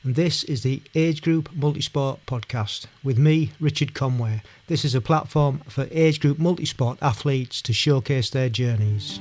and this is the Agegroup Multisport Podcast with me, Richard Conway. This is a platform for Agegroup multisport athletes to showcase their journeys.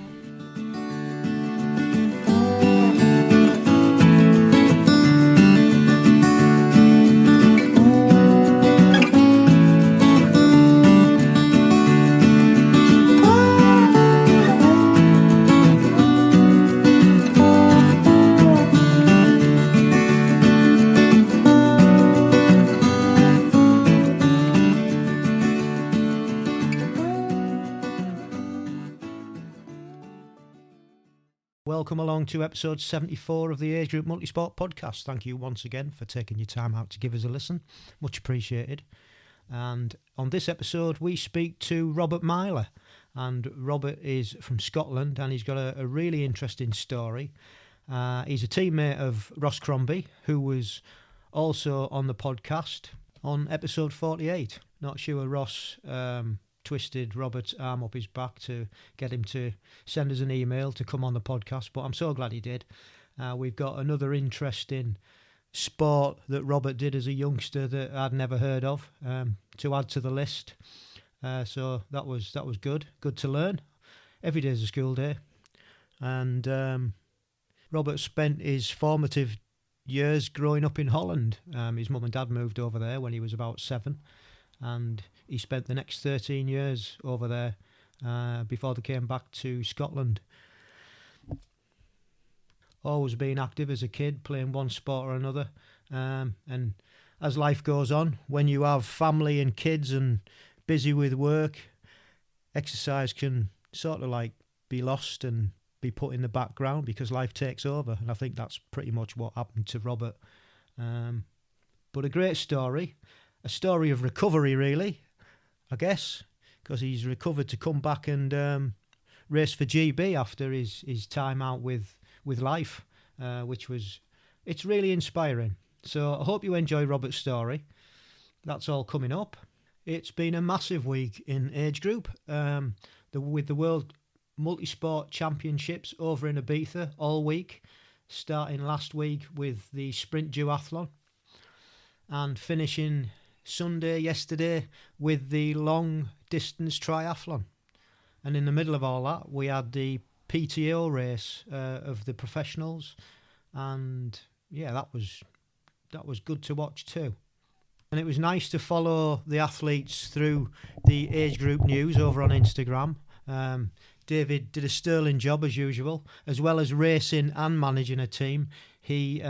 Welcome along to episode 74 of the Agegroup Multisport Podcast. Thank you once again for taking your time out to give us a listen. Much appreciated. And on this episode, we speak to Robert Myler. And Robert is from Scotland, and he's got a really interesting story. He's a teammate of Ross Crombie, who was also on the podcast on episode 48. Not sure Ross twisted Robert's arm up his back to get him to send us an email to come on the podcast, but I'm so glad he did. We've got another interesting sport that Robert did as a youngster that I'd never heard of to add to the list. So that was good to learn. Every day's a school day. And Robert spent his formative years growing up in Holland. His mum and dad moved over there when he was about 7, and he spent the next 13 years over there before they came back to Scotland. Always being active as a kid, playing one sport or another. And as life goes on, when you have family and kids and busy with work, exercise can sort of like be lost and be put in the background because life takes over. And I think that's pretty much what happened to Robert. But a great story. A story of recovery, really, I guess, because he's recovered to come back and race for GB after his time out with life, it's really inspiring. So I hope you enjoy Robert's story. That's all coming up. It's been a massive week in Agegroup, with the World Multisport Championships over in Ibiza all week, starting last week with the Sprint Duathlon and finishing Sunday yesterday with the long distance triathlon. And in the middle of all that, we had the PTO race of the professionals, and yeah, that was good to watch too. And it was nice to follow the athletes through the Agegroup news over on Instagram. David did a sterling job as usual, as well as racing and managing a team. He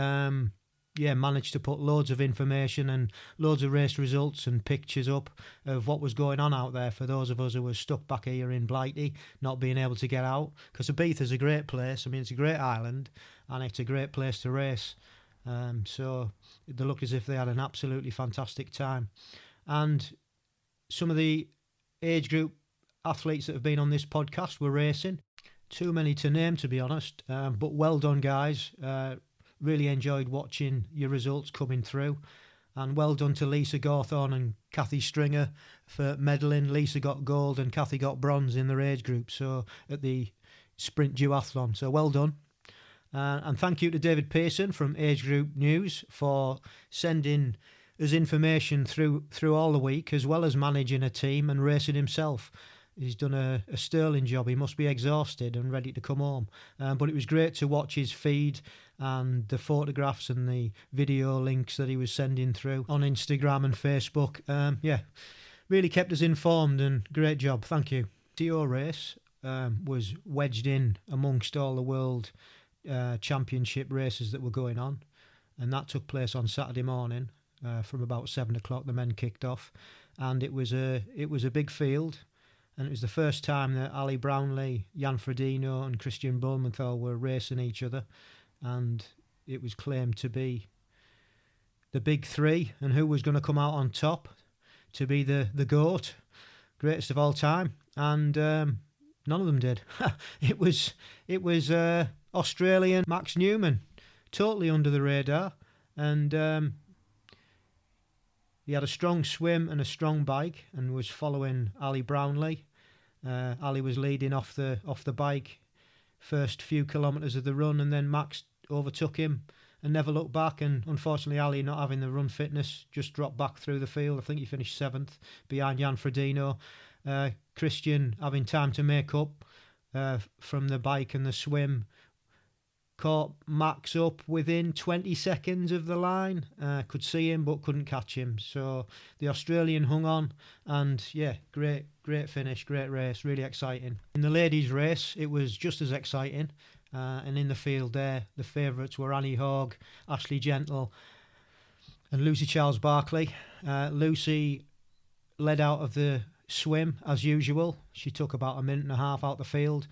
managed to put loads of information and loads of race results and pictures up of what was going on out there for those of us who were stuck back here in Blighty, not being able to get out. Because Ibiza's a great place. I mean, it's a great island and it's a great place to race. So they looked as if they had an absolutely fantastic time. And some of the age group athletes that have been on this podcast were racing. Too many to name, to be honest. But well done, guys. Really enjoyed watching your results coming through, and well done to Lisa Gawthorne and Kathy Stringer for medaling. Lisa got gold and Kathy got bronze in their age group, so at the Sprint Duathlon. So well done. And thank you to David Pearson from Agegroup News for sending us information through all the week, as well as managing a team and racing himself. He's done a sterling job. He must be exhausted and ready to come home. But it was great to watch his feed and the photographs and the video links that he was sending through on Instagram and Facebook. Really kept us informed, and great job. Thank you. TO race was wedged in amongst all the world championship races that were going on. And that took place on Saturday morning from about 7 o'clock. The men kicked off. And it was a big field. And it was the first time that Ali Brownlee, Jan Frodeno and Christian Blumenthal were racing each other. And it was claimed to be the big three, and who was going to come out on top to be the GOAT, greatest of all time. And none of them did. It was Australian Max Newman, totally under the radar. And he had a strong swim and a strong bike and was following Ali Brownlee. Ali was leading off the bike first few kilometres of the run, and then Max overtook him and never looked back. And unfortunately, Ali, not having the run fitness, just dropped back through the field. I think he finished 7th behind Jan Frodeno. Christian having time to make up from the bike and the swim. Caught Max up within 20 seconds of the line. Could see him but couldn't catch him. So the Australian hung on, and yeah, great finish, great race, really exciting. In the ladies' race, it was just as exciting. And in the field there, the favourites were Annie Hogg, Ashley Gentle and Lucy Charles-Barkley. Lucy led out of the swim as usual. She took about a minute and a half out the field.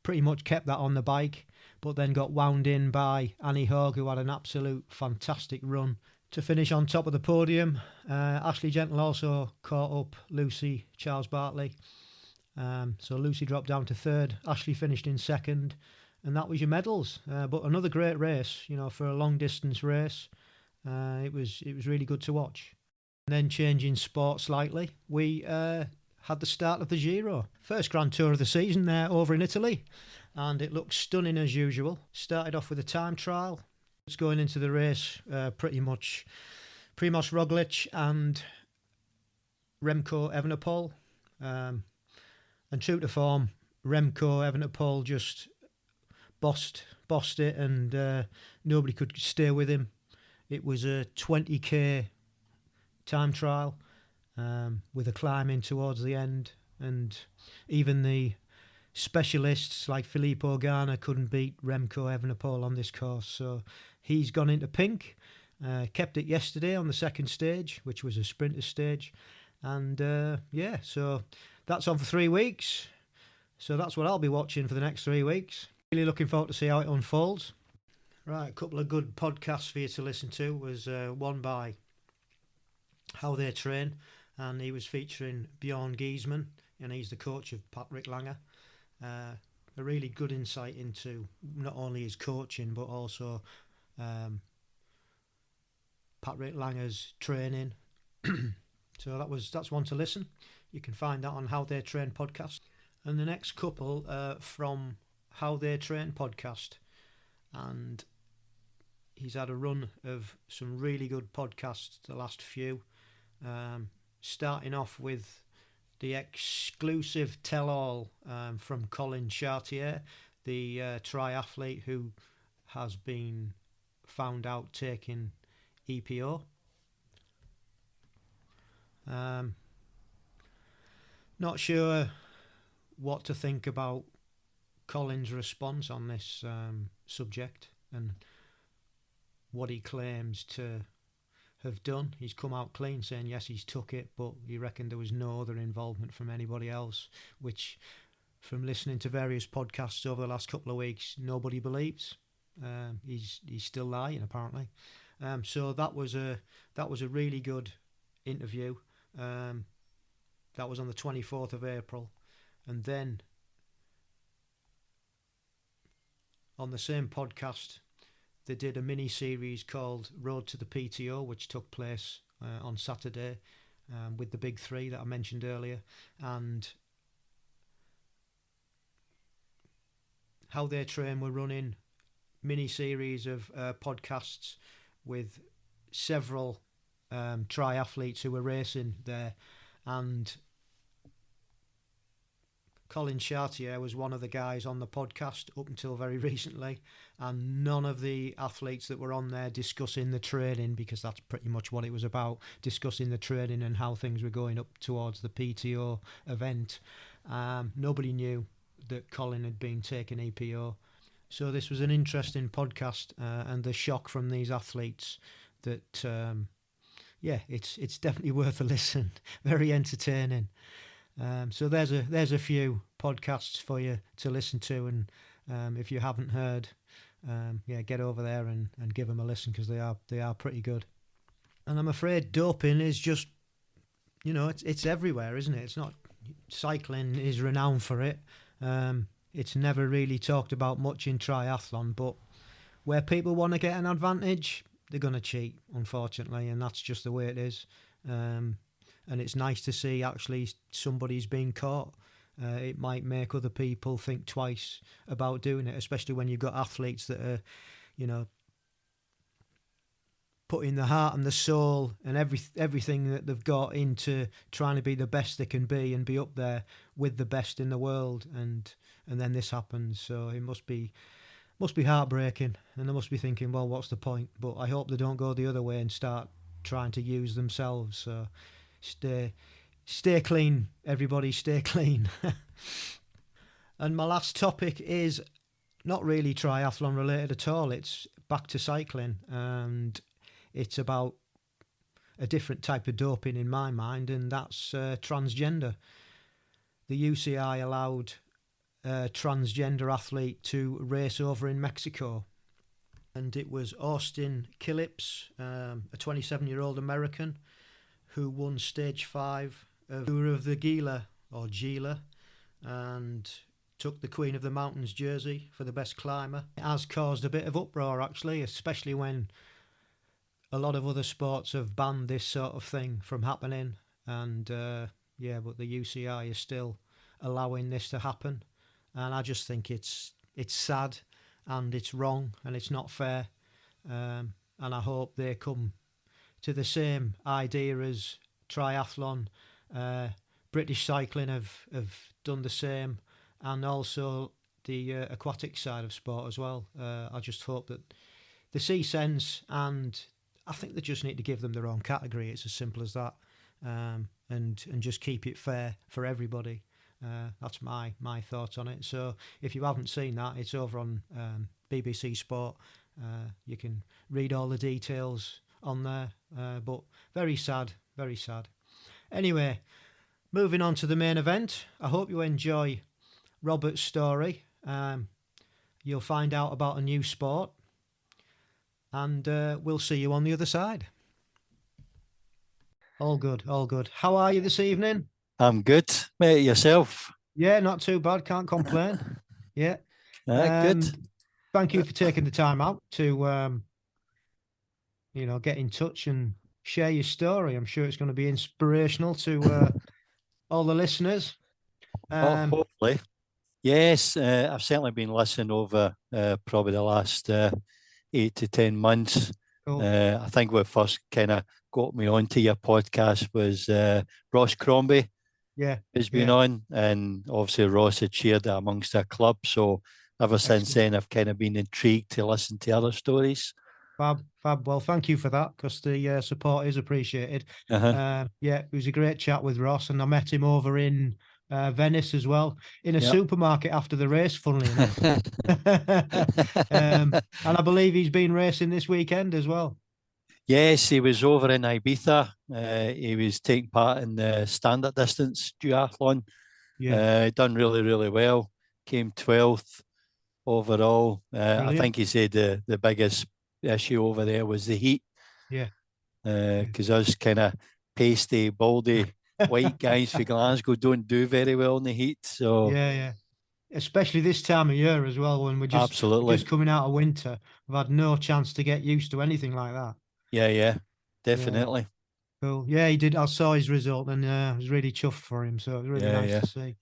Pretty much kept that on the bike, but then got wound in by Annie Hogg, who had an absolute fantastic run to finish on top of the podium. Ashley Gentle also caught up Lucy Charles-Barkley. So Lucy dropped down to 3rd. Ashley finished in 2nd, and that was your medals. But another great race, for a long distance race. It was really good to watch. And then changing sport slightly, we had the start of the Giro. First Grand Tour of the season there over in Italy, and it looked stunning as usual. Started off with a time trial. It's going into the race pretty much Primož Roglic and Remco Evenepoel. And true to form, Remco Evenepoel just bossed it, and nobody could stay with him. It was a 20k time trial with a climb in towards the end, and even the specialists like Filippo Ganna couldn't beat Remco Evenepoel on this course. So he's gone into pink, kept it yesterday on the second stage, which was a sprinter stage, and so that's on for 3 weeks. So that's what I'll be watching for the next 3 weeks. Really looking forward to see how it unfolds. Right, a couple of good podcasts for you to listen to was one by How They Train, and he was featuring Bjorn Giesman, and he's the coach of Patrick Lange. A really good insight into not only his coaching but also Patrick Lange's training. So that's one to listen. You can find that on How They Train podcast. And the next couple from How They Train podcast, and he's had a run of some really good podcasts the last few, starting off with the exclusive tell-all from Colin Chartier, the triathlete who has been found out taking EPO. Not sure what to think about Colin's response on this subject and what he claims to have done. He's come out clean saying yes, he's took it, but he reckoned there was no other involvement from anybody else, which from listening to various podcasts over the last couple of weeks, nobody believes. He's still lying apparently. So that was a really good interview. That was on the 24th of April. And then on the same podcast, they did a mini-series called Road to the PTO, which took place on Saturday with the big three that I mentioned earlier. And How They Train were running mini-series of podcasts with several triathletes who were racing there, and Colin Chartier was one of the guys on the podcast up until very recently, and none of the athletes that were on there discussing the training, because that's pretty much what it was about, discussing the training and how things were going up towards the PTO event. Nobody knew that Colin had been taking EPO. So this was an interesting podcast, and the shock from these athletes that it's definitely worth a listen. Very entertaining. So there's a few podcasts for you to listen to, and if you haven't heard, get over there and give them a listen, because they are pretty good. And I'm afraid doping is just, it's everywhere, isn't it? It's not, cycling is renowned for it. It's never really talked about much in triathlon, but where people want to get an advantage, they're going to cheat, unfortunately, and that's just the way it is. And it's nice to see actually somebody's being caught. It might make other people think twice about doing it, especially when you've got athletes that are, putting the heart and the soul and everything that they've got into trying to be the best they can be and be up there with the best in the world, and then this happens. So it must be heartbreaking, and they must be thinking, well, what's the point? But I hope they don't go the other way and start trying to use themselves. So stay clean, everybody, stay clean. And my last topic is not really triathlon related at all. It's back to cycling, and it's about a different type of doping in my mind, and that's transgender. The UCI allowed a transgender athlete to race over in Mexico, and it was Austin Killips, a 27-year-old American, who won stage 5 of Tour of the Gila, or Gila, and took the Queen of the Mountains jersey for the best climber. It has caused a bit of uproar, actually, especially when a lot of other sports have banned this sort of thing from happening. And but the UCI is still allowing this to happen. And I just think it's sad, and it's wrong, and it's not fair. And I hope they come to the same idea as triathlon. British cycling have done the same, and also the aquatic side of sport as well. I just hope that they see sense, and I think they just need to give them their own category. It's as simple as that, and just keep it fair for everybody. That's my thoughts on it. So if you haven't seen that, it's over on BBC Sport. You can read all the details on there, but very sad, very sad. Anyway, moving on to the main event. I hope you enjoy Robert's story. You'll find out about a new sport, and we'll see you on the other side. All good, all good. How are you this evening? I'm good, mate. Yourself? Yeah, not too bad. Can't complain. Yeah. Good. Thank you for taking the time out to, get in touch and share your story. I'm sure it's going to be inspirational to all the listeners. Hopefully. Yes, I've certainly been listening over probably the last 8 to 10 months. Cool. I think what first kind of got me onto your podcast was Ross Crombie. Yeah, has been on, and obviously Ross had shared it amongst our club. So ever since then, I've kind of been intrigued to listen to other stories. Fab. Well, thank you for that, because the support is appreciated. It was a great chat with Ross, and I met him over in Venice as well, in a supermarket after the race, funnily enough. And I believe he's been racing this weekend as well. Yes, he was over in Ibiza. He was taking part in the standard distance duathlon. Done really, really well. Came 12th overall. I think he said the biggest issue over there was the heat. Because us kind of pasty, baldy, white guys from Glasgow don't do very well in the heat. So especially this time of year as well, when we're just coming out of winter. We've had no chance to get used to anything like that. Yeah, definitely. Cool. Yeah, he did. I saw his result, and I was really chuffed for him. So it was really nice to see.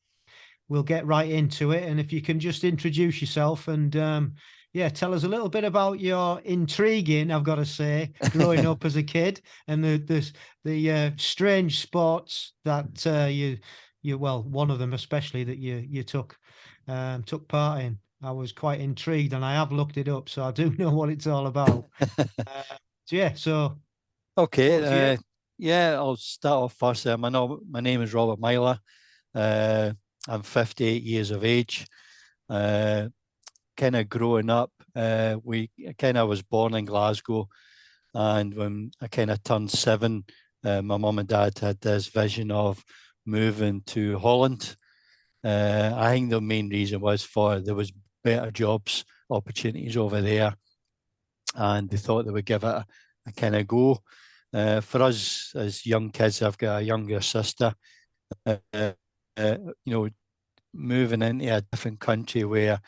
We'll get right into it, and if you can just introduce yourself and tell us a little bit about your intriguing, I've got to say, growing up as a kid, and the strange sports that you one of them especially that you took part in. I was quite intrigued, and I have looked it up, so I do know what it's all about. Okay. I'll start off first. My name is Robert Myler. I'm 58 years of age. Kind of growing up, I was born in Glasgow, and when I kind of turned 7, my mum and dad had this vision of moving to Holland. I think the main reason was there was better jobs opportunities over there, and they thought they would give it a kind of go. For us as young kids, I've got a younger sister. Moving into a different country where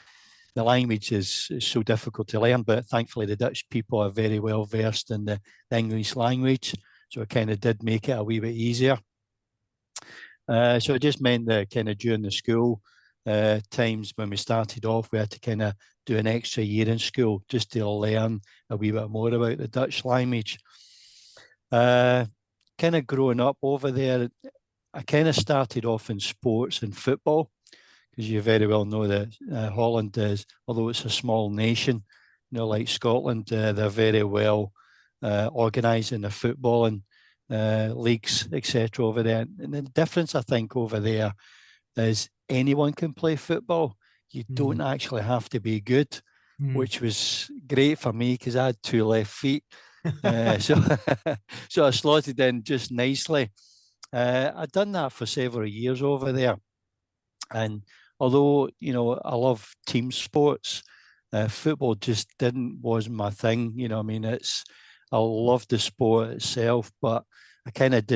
the language is so difficult to learn, but thankfully the Dutch people are very well versed in the English language, so it kind of did make it a wee bit easier. So it just meant that kind of during the school times when we started off, we had to kind of do an extra year in school just to learn a wee bit more about the Dutch language. Kind of growing up over there, I kind of started off in sports and football, because you very well know that Holland is, although it's a small nation, like Scotland, they're very well organised in the footballing leagues, etc. over there. And the difference, I think, over there is anyone can play football. You don't actually have to be good, which was great for me because I had 2 left feet. So I slotted in just nicely. I'd done that for several years over there. And although, I love team sports, football just wasn't my thing. I loved the sport itself, but I kind of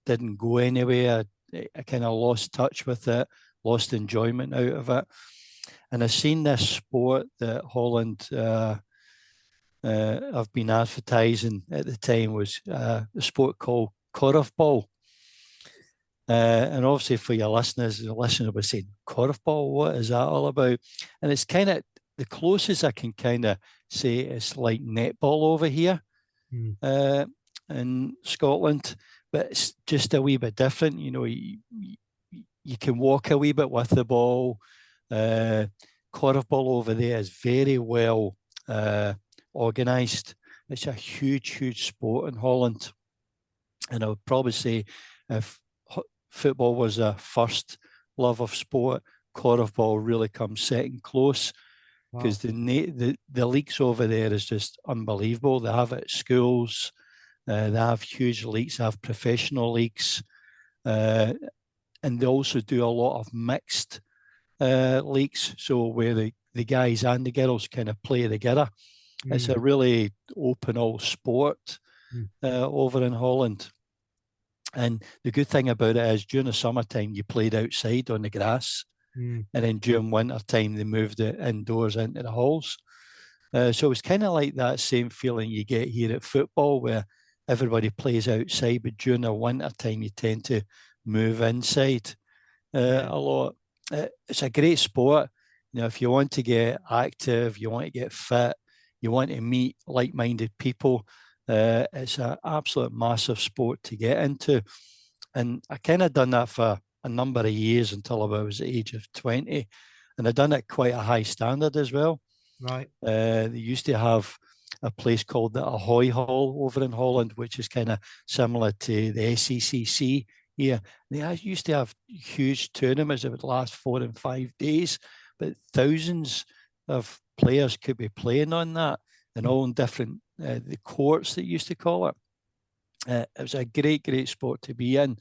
didn't go anywhere. I kind of lost touch with it, lost enjoyment out of it. And I've seen this sport that Holland have been advertising at the time was a sport called Korfball. And obviously for your listeners, the listener was saying, Korfball, what is that all about? And it's kind of the closest I can kind of say it's like netball over here in Scotland, but it's just a wee bit different. You can walk a wee bit with the ball. Korfball over there is very well organised. It's a huge sport in Holland. And I would probably say if football was a first love of sport, Korfball really comes second close, because the leagues over there is just unbelievable. They have it at schools, they have huge leagues, they have professional leagues, and they also do a lot of mixed leagues, so where the guys and the girls kind of play together. It's a really open all sport over in Holland. And the good thing about it is during the summertime, you played outside on the grass. And then during winter time, they moved it indoors into the halls. So it's kind of like that same feeling you get here at football, where everybody plays outside, but during the winter time, you tend to move inside a lot. It's a great sport. If you want to get active, you want to get fit, you want to meet like-minded people, it's an absolute massive sport to get into. And I kind of done that for a number of years until I was the age of 20. And I done it quite a high standard as well. Right. They used to have a place called the Ahoy Hall over in Holland, which is kind of similar to the SECC here. They used to have huge tournaments that would last 4 and 5 days, but thousands of players could be playing on that, and all in different the courts, they used to call it. It was a great sport to be in.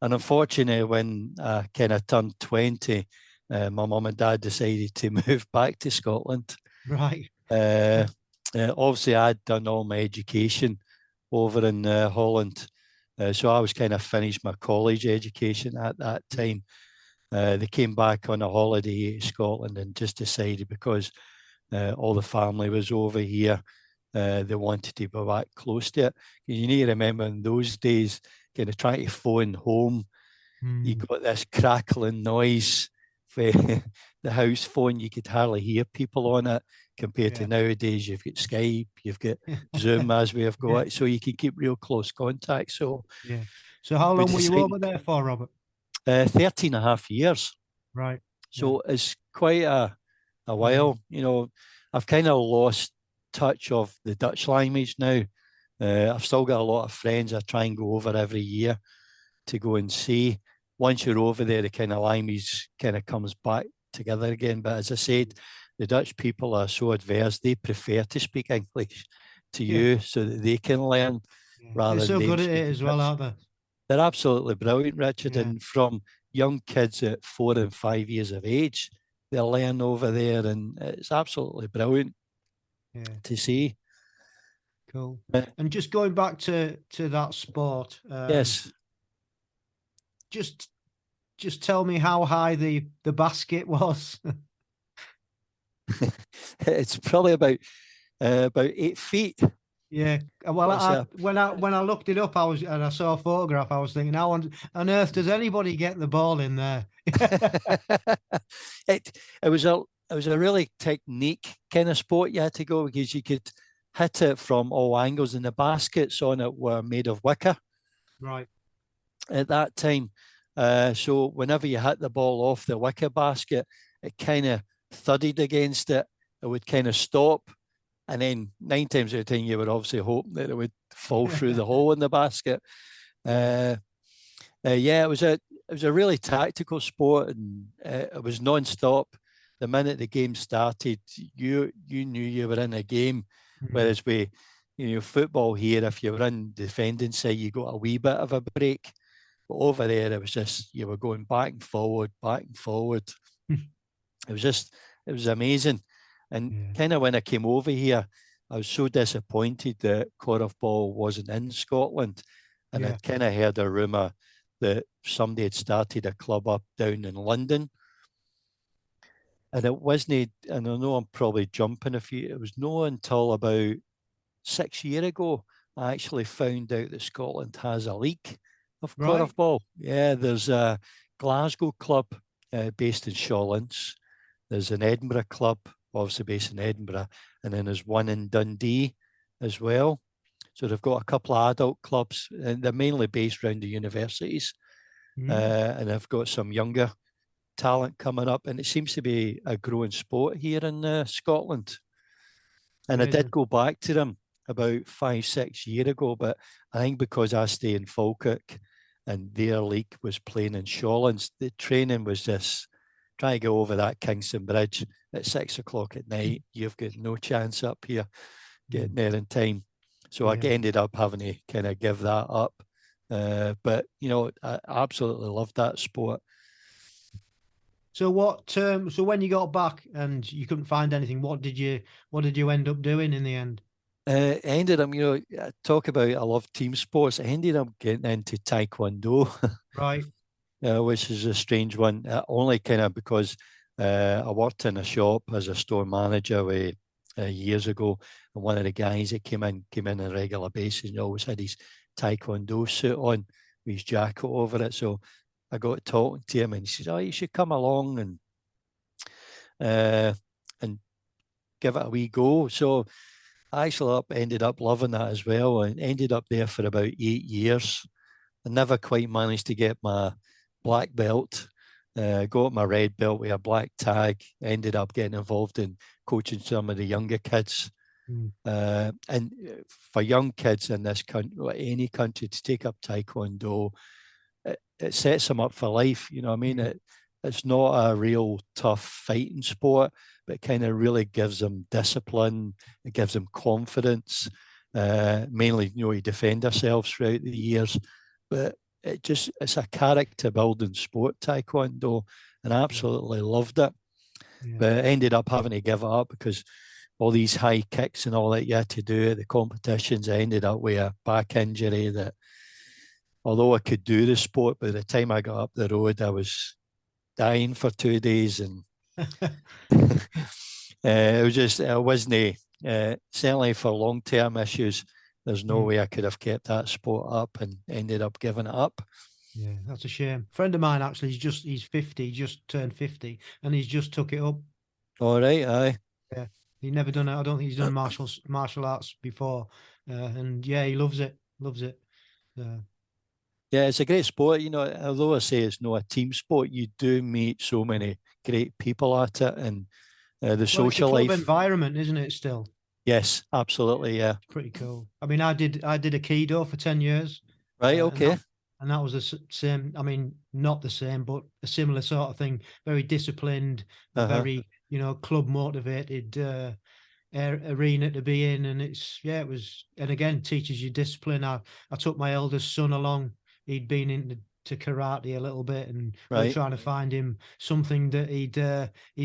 And unfortunately, when I kind of turned 20, my mum and dad decided to move back to Scotland. Right. Obviously, I'd done all my education over in Holland. So I was kind of finished my college education at that time. They came back on a holiday to Scotland and just decided, because all the family was over here, they wanted to be back close to it. You need to remember, in those days, kind of trying to phone home, you got this crackling noise for the house phone. You could hardly hear people on it, compared to nowadays. You've got Skype, you've got Zoom, as we have got, so you can keep real close contact. So how long were you over there for, Robert? 13 and a half years. Right. So it's quite a while. I've kind of lost touch of the Dutch language now. I've still got a lot of friends I try and go over every year to go and see. Once you're over there, the kind of language kind of comes back together again. But as I said, the Dutch people are so adverse. They prefer to speak English to you so that they can learn rather They're so than good at it as well, aren't they? They're absolutely brilliant, Richard. And from young kids at 4 and 5 years of age, they'll learn over there, and it's absolutely brilliant to see. Cool. And just going back to that sport, yes. Just tell me how high the basket was. It's probably about 8 feet. Yeah. Well, when I looked it up, I saw a photograph. I was thinking, how on earth does anybody get the ball in there? It was was a really technique kind of sport you had to go, because you could hit it from all angles, and the baskets on it were made of wicker. Right. At that time. So whenever you hit the ball off the wicker basket, it kind of thudded against it. It would kind of stop. And then 9 times out of 10, you would obviously hope that it would fall through the hole in the basket. Yeah, it was a really tactical sport, and it was non-stop. The minute the game started, you knew you were in a game. Whereas football here, if you were in defending side, you got a wee bit of a break. But over there, it was just, you were going back and forward, back and forward. It was amazing. And kind of when I came over here, I was so disappointed that Korfball wasn't in Scotland. And I'd kind of heard a rumour that somebody had started a club up down in London. And it wasn't, and I know I'm probably jumping a few, it was not until about 6 years ago, I actually found out that Scotland has a league of Korfball. Yeah, there's a Glasgow club based in Shawlands. There's an Edinburgh club, obviously based in Edinburgh. And then there's one in Dundee as well. So they've got a couple of adult clubs, and they're mainly based around the universities. And they've got some younger talent coming up, and it seems to be a growing sport here in Scotland. And amazing. I did go back to them about 5-6 years ago, but I think because I stay in Falkirk and their league was playing in Shawlands, the training was just trying to go over that Kingston Bridge at 6 o'clock at night. You've got no chance up here getting there in time. So I ended up having to kind of give that up. But, I absolutely loved that sport. So so when you got back and you couldn't find anything, what did you end up doing in the end? I ended up, talk about I love team sports. I ended up getting into Taekwondo. Right. Which is a strange one. Only kind of because I worked in a shop as a store manager years ago, and one of the guys that came in on a regular basis, and he always had his Taekwondo suit on with his jacket over it. So I got talking to him, and he says, "Oh, you should come along and give it a wee go." So I actually ended up loving that as well, and ended up there for about 8 years. I never quite managed to get my black belt. Got my red belt with a black tag. Ended up getting involved in coaching some of the younger kids. And for young kids in this country, or any country, to take up Taekwondo, it sets them up for life. You know what I mean? It's not a real tough fighting sport, but it kind of really gives them discipline. It gives them confidence. Mainly, you defend ourselves throughout the years. But it's a character building sport, Taekwondo, and I absolutely loved it. But I ended up having to give it up because all these high kicks and all that you had to do at the competitions, I ended up with a back injury that, although I could do the sport, by the time I got up the road, I was dying for 2 days. And it wasn't, certainly for long-term issues, there's no way I could have kept that sport up, and ended up giving it up. Yeah, that's a shame. A friend of mine, actually, he's 50, just turned 50, and he's just took it up. All right, aye. Yeah, he never done it. I don't think he's done martial arts before. And yeah, he loves it. Yeah, it's a great sport. Although I say it's not a team sport, you do meet so many great people at it, and the social it's a club life environment, isn't it? Still. Yes, absolutely. Yeah. It's pretty cool. I mean, I did Aikido for 10 years. Right. Okay. And that was the same. I mean, not the same, but a similar sort of thing. Very disciplined, very, club motivated arena to be in. And it was, and again, teaches you discipline. I took my eldest son along. He'd been into karate a little bit, and we were trying to find him something that he'd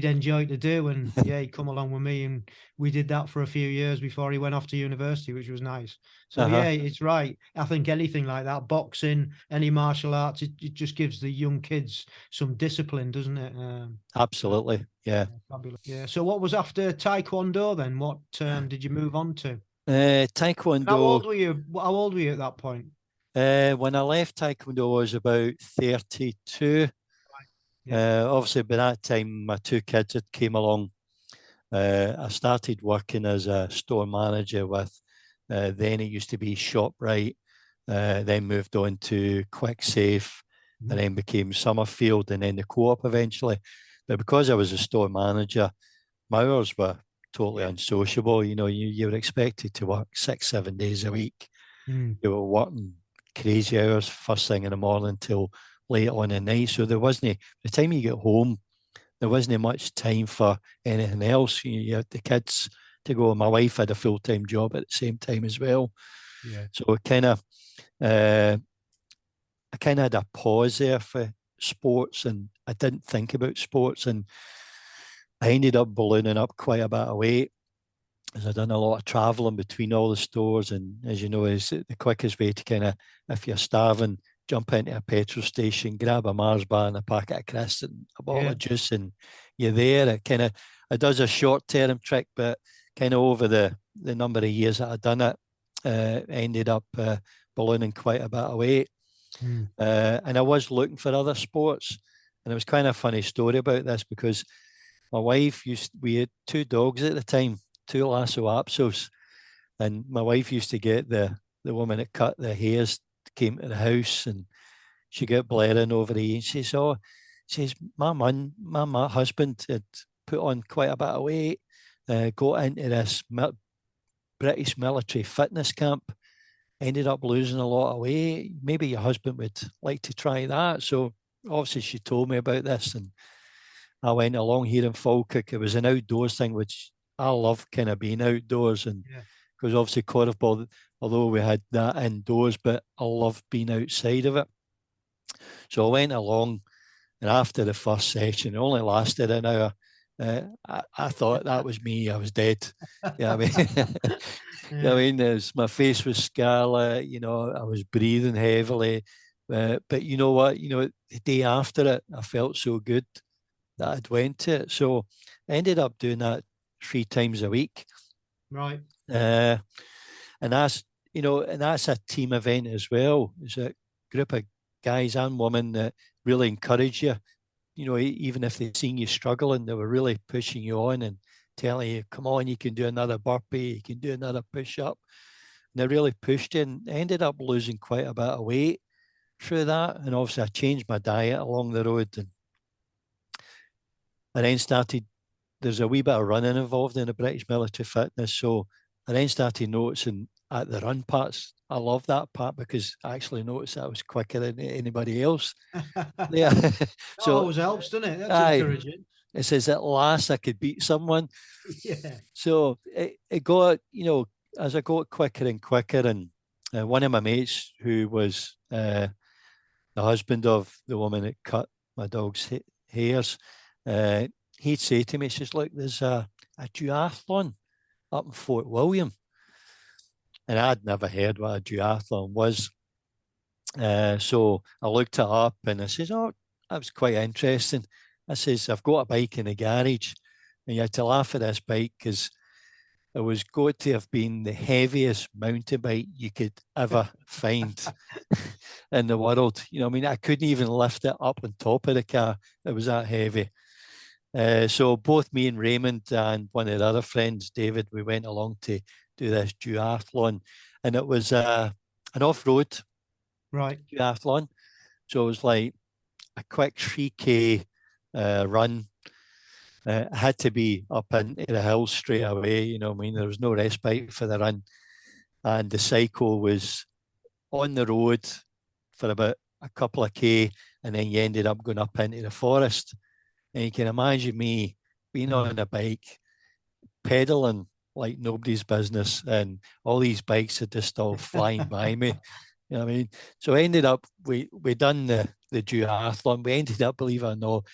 enjoy to do. And he'd come along with me, and we did that for a few years before he went off to university, which was nice. So it's right. I think anything like that, boxing, any martial arts, it just gives the young kids some discipline, doesn't it? Absolutely. Yeah. Fabulous. Yeah. So what was after Taekwondo then? What did you move on to? Taekwondo. And how old were you? How old were you at that point? When I left Taekwondo, I was about 32. Obviously, by that time, my 2 kids had came along. I started working as a store manager with, then it used to be ShopRite, then moved on to QuickSafe, and then became Summerfield, and then the Co-op eventually. But because I was a store manager, my hours were totally unsociable. You were expected to work 6, 7 days a week. You were working crazy hours first thing in the morning till late on at night. So there wasn't, by the time you get home, there wasn't much time for anything else. You had the kids to go. My wife had a full-time job at the same time as well. Yeah. So I kind of had a pause there for sports, and I didn't think about sports, and I ended up ballooning up quite a bit of weight as I've done a lot of traveling between all the stores. And as you know, is the quickest way to kind of, if you're starving, jump into a petrol station, grab a Mars bar and a packet of crisps and a bottle of juice, and you're there. It does a short-term trick, but kind of over the number of years that I've done it, ended up ballooning quite a bit of weight. And I was looking for other sports. And it was kind of a funny story about this, because my wife we had 2 dogs at the time, 2 Lhasa Apsos, and my wife used to get the woman that cut the hairs came to the house, and she got blaring over the and she says, my husband had put on quite a bit of weight, got into this British military fitness camp, ended up losing a lot of weight. Maybe your husband would like to try that. So obviously she told me about this, and I went along here in Falkirk. It was an outdoors thing, which I love, kind of being outdoors, and because obviously Korfball, although we had that indoors, but I loved being outside of it. So I went along, and after the first session, it only lasted an hour. I thought that was me. I was dead. I mean, my face was scarlet. I was breathing heavily. But you know what? The day after it, I felt so good that I'd went to it. So I ended up doing that 3 times a week. Right. And that's a team event as well. It's a group of guys and women that really encourage you. Even if they've seen you struggling, they were really pushing you on and telling you, come on, you can do another burpee, you can do another push-up. And they really pushed you, and I ended up losing quite a bit of weight through that. And obviously I changed my diet along the road, and then there's a wee bit of running involved in the British military fitness. So I then started noticing at the run parts, I love that part, because I actually noticed that I was quicker than anybody else. Yeah. So it always helps, doesn't it? That's encouraging. It says at last I could beat someone. Yeah. So it got, as I got quicker and quicker, and one of my mates, who was the husband of the woman that cut my dog's hairs, he'd say to me, he says, look, there's a duathlon up in Fort William. And I'd never heard what a duathlon was. So I looked it up, and I says, oh, that was quite interesting. I says, I've got a bike in the garage. And you had to laugh at this bike, because it was going to have been the heaviest mountain bike you could ever find in the world. I couldn't even lift it up on top of the car. It was that heavy. So both me and Raymond and one of the other friends, David, we went along to do this duathlon, and it was an off-road duathlon. So it was like a quick 3K run. It had to be up into the hills straight away. There was no respite for the run, and the cycle was on the road for about a couple of K, and then you ended up going up into the forest. And you can imagine me being on a bike, pedaling like nobody's business, and all these bikes are just all flying by me. You know what I mean? So I ended up, we done the duathlon. We ended up, believe it or not,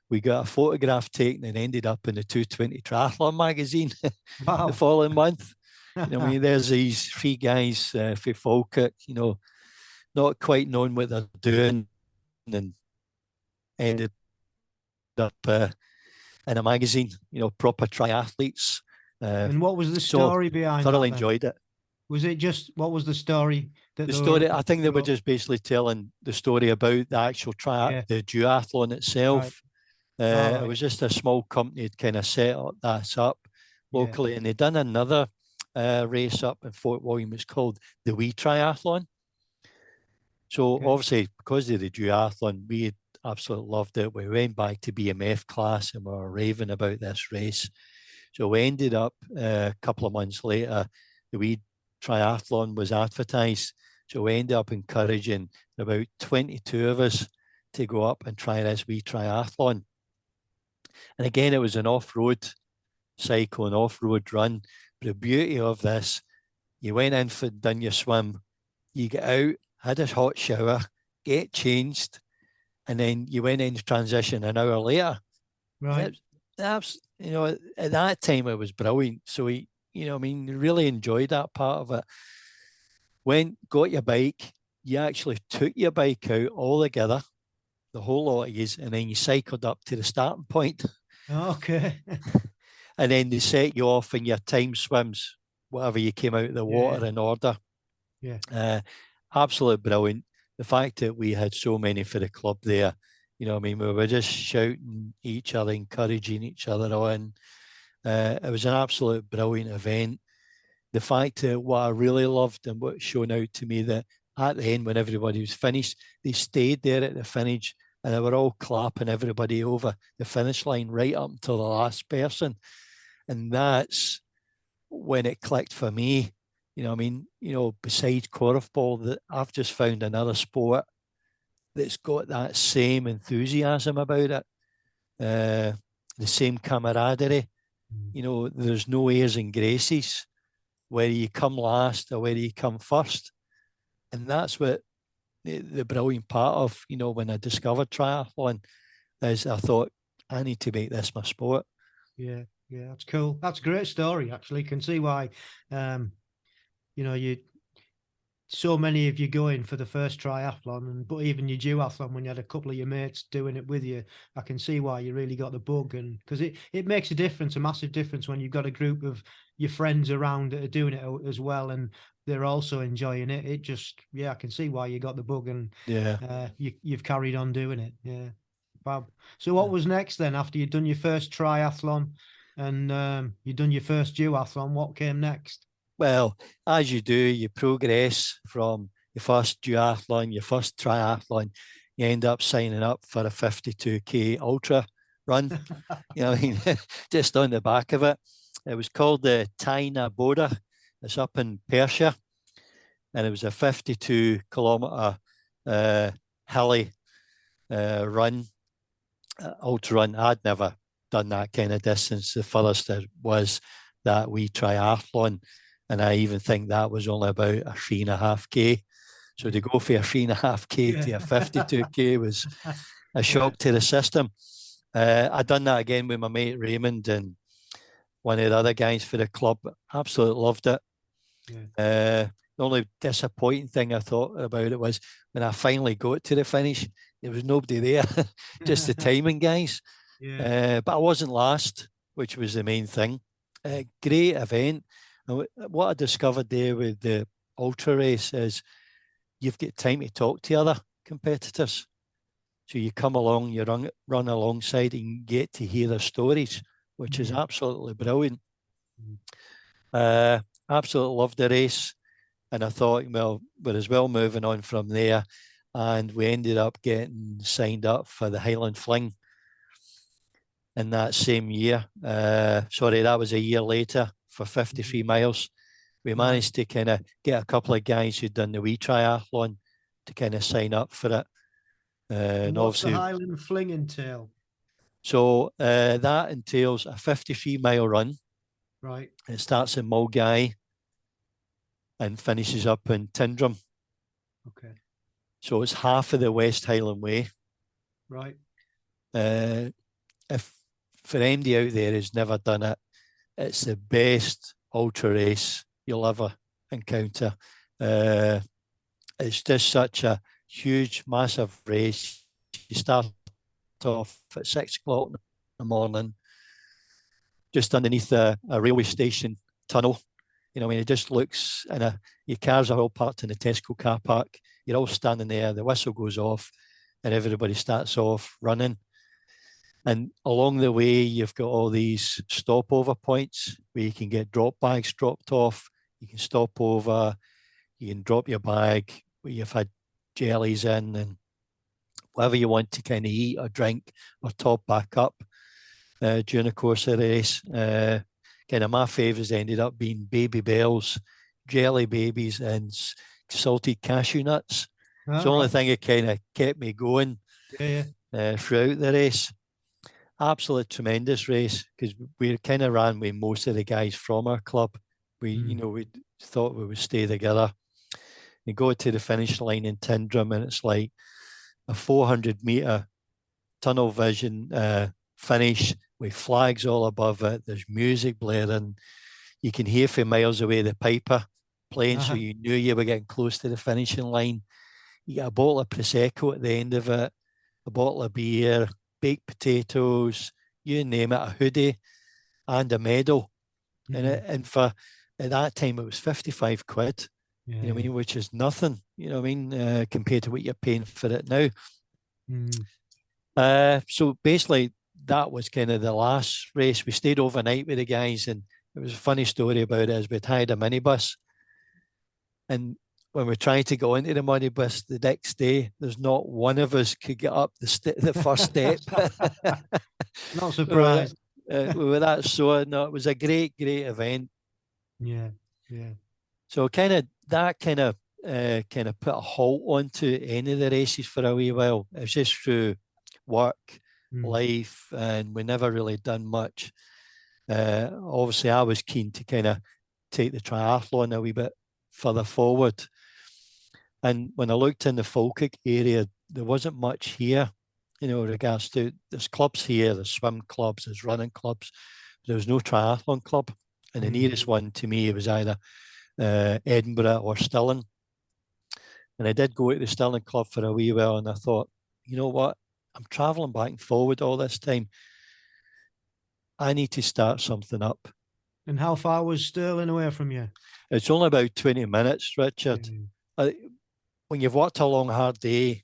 we got a photograph taken and ended up in the 220 Triathlon magazine the following month. There's these 3 guys for Falkirk, not quite knowing what they're doing, and ended up in a magazine, proper triathletes. And what was the story behind thoroughly enjoyed it. Was it just, what was the story? I think they were just basically telling the story about the actual the duathlon itself. It was just a small company that kind of set up locally, and they'd done another race up in Fort William. It's called the Wee Triathlon. So obviously, because of the duathlon, we absolutely loved it. We went back to BMF class and we were raving about this race. So we ended up a couple of months later, the Wee Triathlon was advertised. So we ended up encouraging about 22 of us to go up and try this Wee Triathlon. And again, it was an off-road cycle, an off-road run. But the beauty of this, you went in for done your swim, you get out, had a hot shower, get changed, and then you went into transition an hour later. Right. That's, at that time it was brilliant. So really enjoyed that part of it. Got your bike, you actually took your bike out all together, the whole lot of you, and then you cycled up to the starting point. Okay. And then they set you off in your time swims, whatever you came out of the water in order. Yeah. Absolutely brilliant. The fact that we had so many for the club there, we were just shouting each other, encouraging each other on. It was an absolute brilliant event. The fact that what I really loved and what shone out to me, that at the end when everybody was finished, they stayed there at the finish and they were all clapping everybody over the finish line right up until the last person. And that's when it clicked for me. Besides Korfball, that I've just found another sport that's got that same enthusiasm about it, the same camaraderie. There's no airs and graces, whether you come last or whether you come first. And that's what the brilliant part of, when I discovered triathlon is I thought, I need to make this my sport. Yeah, that's cool. That's a great story, actually. Can see why, so many of you going for the first triathlon, but even your duathlon, when you had a couple of your mates doing it with you, I can see why you really got the bug. And because it makes a difference, a massive difference, when you've got a group of your friends around that are doing it as well, and they're also enjoying it. It just, I can see why you got the bug, and you've carried on doing it. Yeah, fab. So what was next then after you'd done your first triathlon and you'd done your first duathlon? What came next? Well, as you do, you progress from your first duathlon, your first triathlon, you end up signing up for a 52K ultra run. Just on the back of it. It was called the Taina Boda. It's up in Persia. And it was a 52-kilometer hilly run, ultra run. I'd never done that kind of distance. The furthest it was that Wee Triathlon. And I even think that was only about a 3.5K. So to go for a 3.5K to a 52K was a shock to the system. I'd done that again with my mate Raymond and one of the other guys for the club. Absolutely loved it. The only disappointing thing I thought about it was when I finally got to the finish, there was nobody there, just the timing guys. But I wasn't last, which was the main thing. Great event. And what I discovered there with the ultra race is you've got time to talk to other competitors. So you come along, you run alongside and get to hear their stories, which is absolutely brilliant. Absolutely loved the race. And I thought, well, we're as well moving on from there. And we ended up getting signed up for the Highland Fling in that same year. That was a year later for 53 miles. We managed to kind of get a couple of guys who'd done the Wee Triathlon to kind of sign up for it. And what's the Highland Fling entail? So that entails a 53-mile run. Right. It starts in Mulgai and finishes up in Tyndrum. Okay. So it's half of the West Highland Way. Right. If for anybody out there who's never done it, it's the best ultra race you'll ever encounter. It's just such a huge, massive race. You start off at 6 o'clock in the morning, just underneath a railway station tunnel. It just looks, and your cars are all parked in the Tesco car park. You're all standing there, the whistle goes off, and everybody starts off running. And along the way, you've got all these stopover points where you can get drop bags dropped off. You can stop over, you can drop your bag where you've had jellies in and whatever you want to kind of eat or drink or top back up during the course of the race. Kind of my favourites ended up being Baby Bells, Jelly Babies, and salted cashew nuts. It's the only thing that kind of kept me going throughout the race. Absolute tremendous race because we kind of ran with most of the guys from our club. We thought we would stay together. You go to the finish line in Tyndrum and it's like a 400-meter tunnel vision finish with flags all above it. There's music blaring. You can hear from miles away the piper playing, so you knew you were getting close to the finishing line. You get a bottle of Prosecco at the end of it, a bottle of beer, baked potatoes, you name it, a hoodie and a medal. And for at that time it was 55 quid, you know what I mean, which is nothing, you know what I mean, compared to what you're paying for it now. So basically that was kind of the last race. We stayed overnight with the guys, and it was a funny story about it is we'd hired a minibus, and when we tried to go into the minibus the next day, there's not one of us could get up the first step. Not surprised. We were that sore. No, it was a great event. Yeah. So that kind of put a halt onto any of the races for a wee while. It was just through work, life, and we never really done much. Obviously, I was keen to kind of take the triathlon a wee bit further forward. And when I looked in the Falkirk area, there wasn't much here, you know, regards to, there's clubs here, there's swim clubs, there's running clubs. There was no triathlon club. And the nearest one to me was either Edinburgh or Stirling. And I did go to the Stirling Club for a wee while, and I thought, you know what, I'm travelling back and forward all this time. I need to start something up. And how far was Stirling away from you? It's only about 20 minutes, Richard. When you've worked a long, hard day,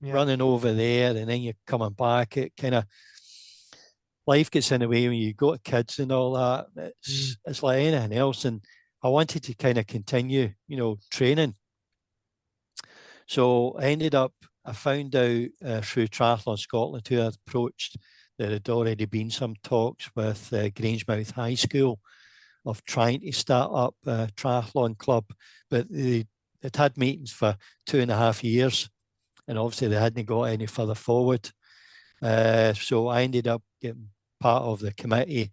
running over there and then you're coming back, it kind of, life gets in the way when you got kids and all that. It's like anything else. And I wanted to kind of continue, you know, training. So I found out through Triathlon Scotland, who I'd approached, there had already been some talks with Grangemouth High School of trying to start up a triathlon club, but it had meetings for 2.5 years, and obviously they hadn't got any further forward. So I ended up getting part of the committee,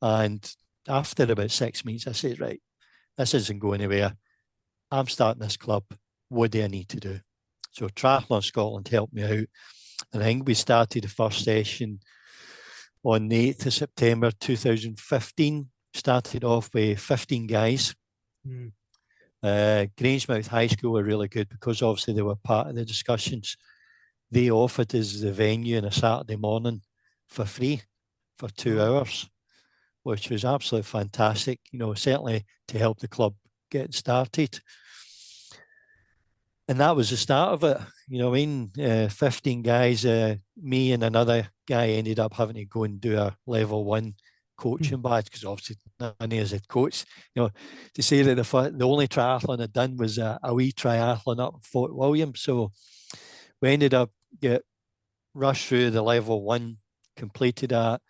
and after about 6 meetings, I said, right, this isn't going anywhere. I'm starting this club. What do I need to do? So Triathlon Scotland helped me out. And I think we started the first session on the 8th of September 2015. Started off with 15 guys. Grangemouth High School were really good because obviously they were part of the discussions. They offered us the venue on a Saturday morning for free for 2 hours, which was absolutely fantastic, you know, certainly to help the club get started. And that was the start of it, you know what I mean? 15 guys, me and another guy ended up having to go and do a level 1 coaching badge because obviously none of us had coached. You know, to say that the only triathlon I'd done was a wee triathlon up in Fort William. So we ended up get rushed through the level 1, completed that,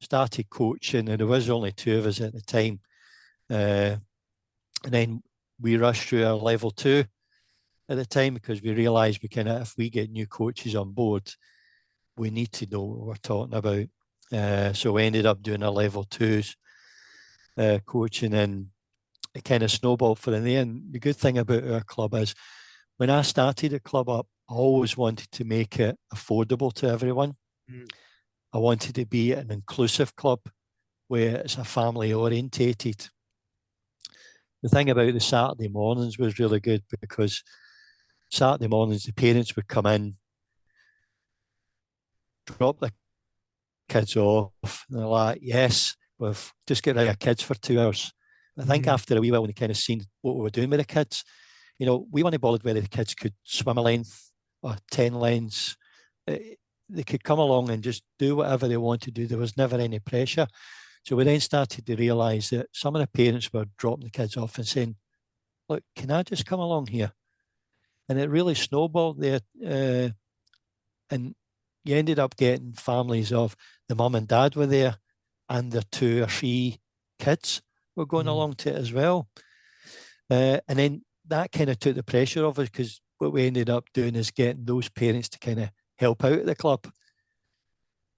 started coaching, and there was only 2 of us at the time. And then we rushed through our level 2 at the time because we realised if we get new coaches on board, we need to know what we're talking about. So we ended up doing our level 2s coaching, and it kind of snowballed for in the end. The good thing about our club is when I started the club up, I always wanted to make it affordable to everyone. I wanted to be an inclusive club where it's a family orientated. The thing about the Saturday mornings was really good because Saturday mornings, the parents would come in, drop the kids off, and they're like, yes, we've just got rid of kids for 2 hours. I think after a wee while, when they kind of seen what we were doing with the kids, you know, we weren't bothered whether the kids could swim a length or 10 lengths. they could come along and just do whatever they want to do. There was never any pressure. So we then started to realise that some of the parents were dropping the kids off and saying, look, can I just come along here? And it really snowballed there. And you ended up getting families of the mum and dad were there and their 2 or 3 kids were going along to it as well. And then that kind of took the pressure off us, because what we ended up doing is getting those parents to kind of help out at the club,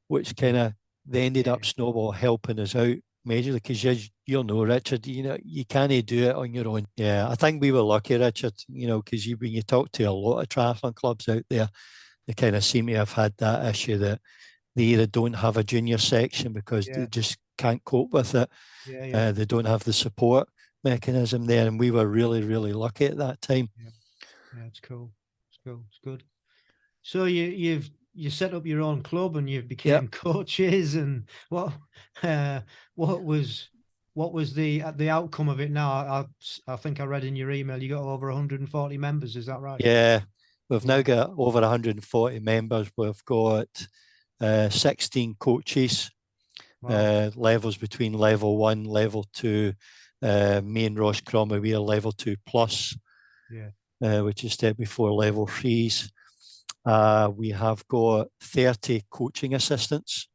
which kind of they ended up snowball helping us out majorly, because you'll know, Richard, you can't do it on your own. Yeah, I think we were lucky, Richard, because when you talk to a lot of triathlon clubs out there, they kind of seem to have had that issue that they either don't have a junior section because they just can't cope with it. They don't have the support mechanism there, and we were really, really lucky at that time. Yeah, it's cool. It's good. So you set up your own club and you became coaches, and what was the outcome of it now? I think I read in your email you got over 140 members. Is that right? Yeah, we've now got over 140 members. We've got 16 coaches, levels between level 1, level 2. Me and Ross Cromwell, we are level 2 plus, which is step before level 3s. We have got 30 coaching assistants.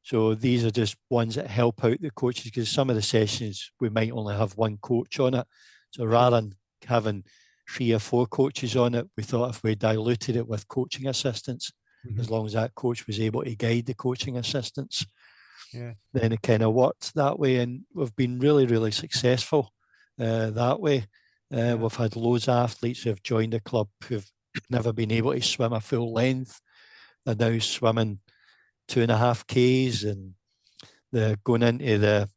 So these are just ones that help out the coaches, because some of the sessions we might only have 1 coach on it. So rather than having 3 or 4 coaches on it, we thought if we diluted it with coaching assistants, as long as that coach was able to guide the coaching assistants, then it kind of worked that way. And we've been really, really successful that way. We've had loads of athletes who have joined the club who've never been able to swim a full length. They're now swimming 2.5 Ks, and they're going into the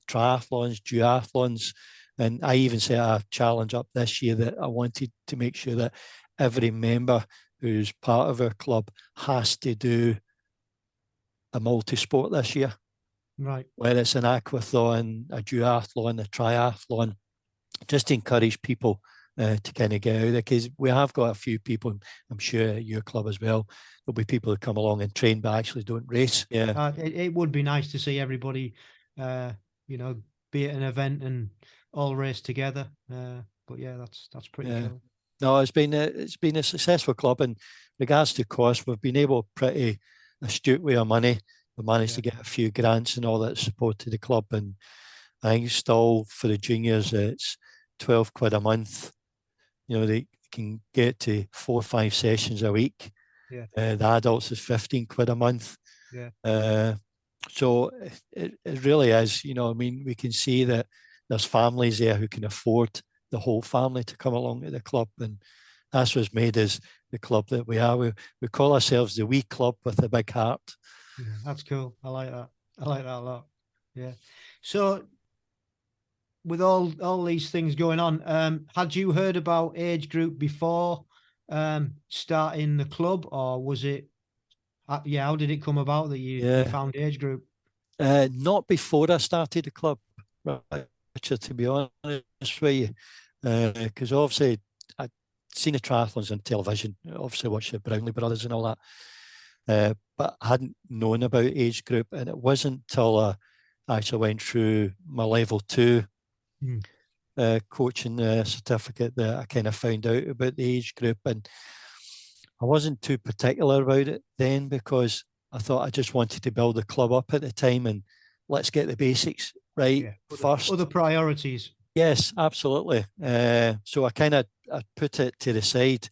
triathlons, duathlons. And I even set a challenge up this year that I wanted to make sure that every member who's part of our club has to do a multi-sport this year. Right. Whether it's an aquathon, a duathlon, a triathlon, just to encourage people to kind of get out there, because we have got a few people, I'm sure at your club as well, there'll be people who come along and train but actually don't race. It would be nice to see everybody be at an event and all race together, but that's pretty cool. No, it's been a successful club. In regards to cost, we've been able pretty astute with our money. We managed to get a few grants and all that support to the club, and I think still for the juniors it's 12 quid a month. They can get to 4 or 5 sessions a week. The adults is 15 quid a month. So it really is, we can see that there's families there who can afford the whole family to come along to the club, and that's what's made us the club that we are. We call ourselves the wee club with a big heart. Yeah, that's cool. I like that a lot. Yeah. So with all these things going on, had you heard about Agegroup before starting the club, or was it how did it come about that you found Agegroup? Not before I started the club, Richard, to be honest with you, because obviously I'd seen the triathlons on television, obviously watched the Brownlee brothers and all that, but I hadn't known about Agegroup, and it wasn't until I actually went through my level 2 coaching certificate that I kind of found out about the Agegroup. And I wasn't too particular about it then, because I thought I just wanted to build the club up at the time and let's get the basics right first. Other priorities. Yes, absolutely. So I put it to the side.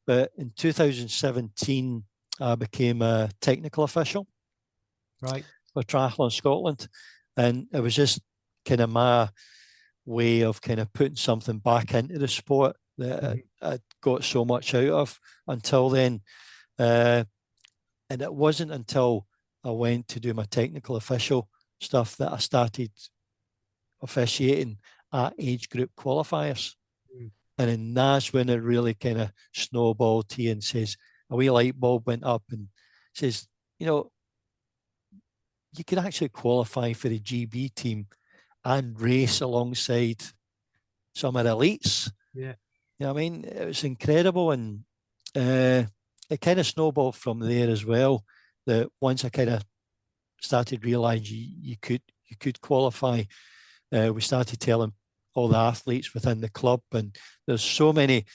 But in 2017, I became a technical official for Triathlon Scotland. And it was just kind of my way of kind of putting something back into the sport that I got so much out of until then. And it wasn't until I went to do my technical official stuff that I started officiating at Agegroup qualifiers. And then that's when it really kind of snowballed to you and says, a wee light bulb went up and says, you can actually qualify for the GB team and race alongside some of the elites. Yeah. It was incredible. And it kind of snowballed from there as well. That once I kind of started realising you could qualify, we started telling all the athletes within the club, and there's so many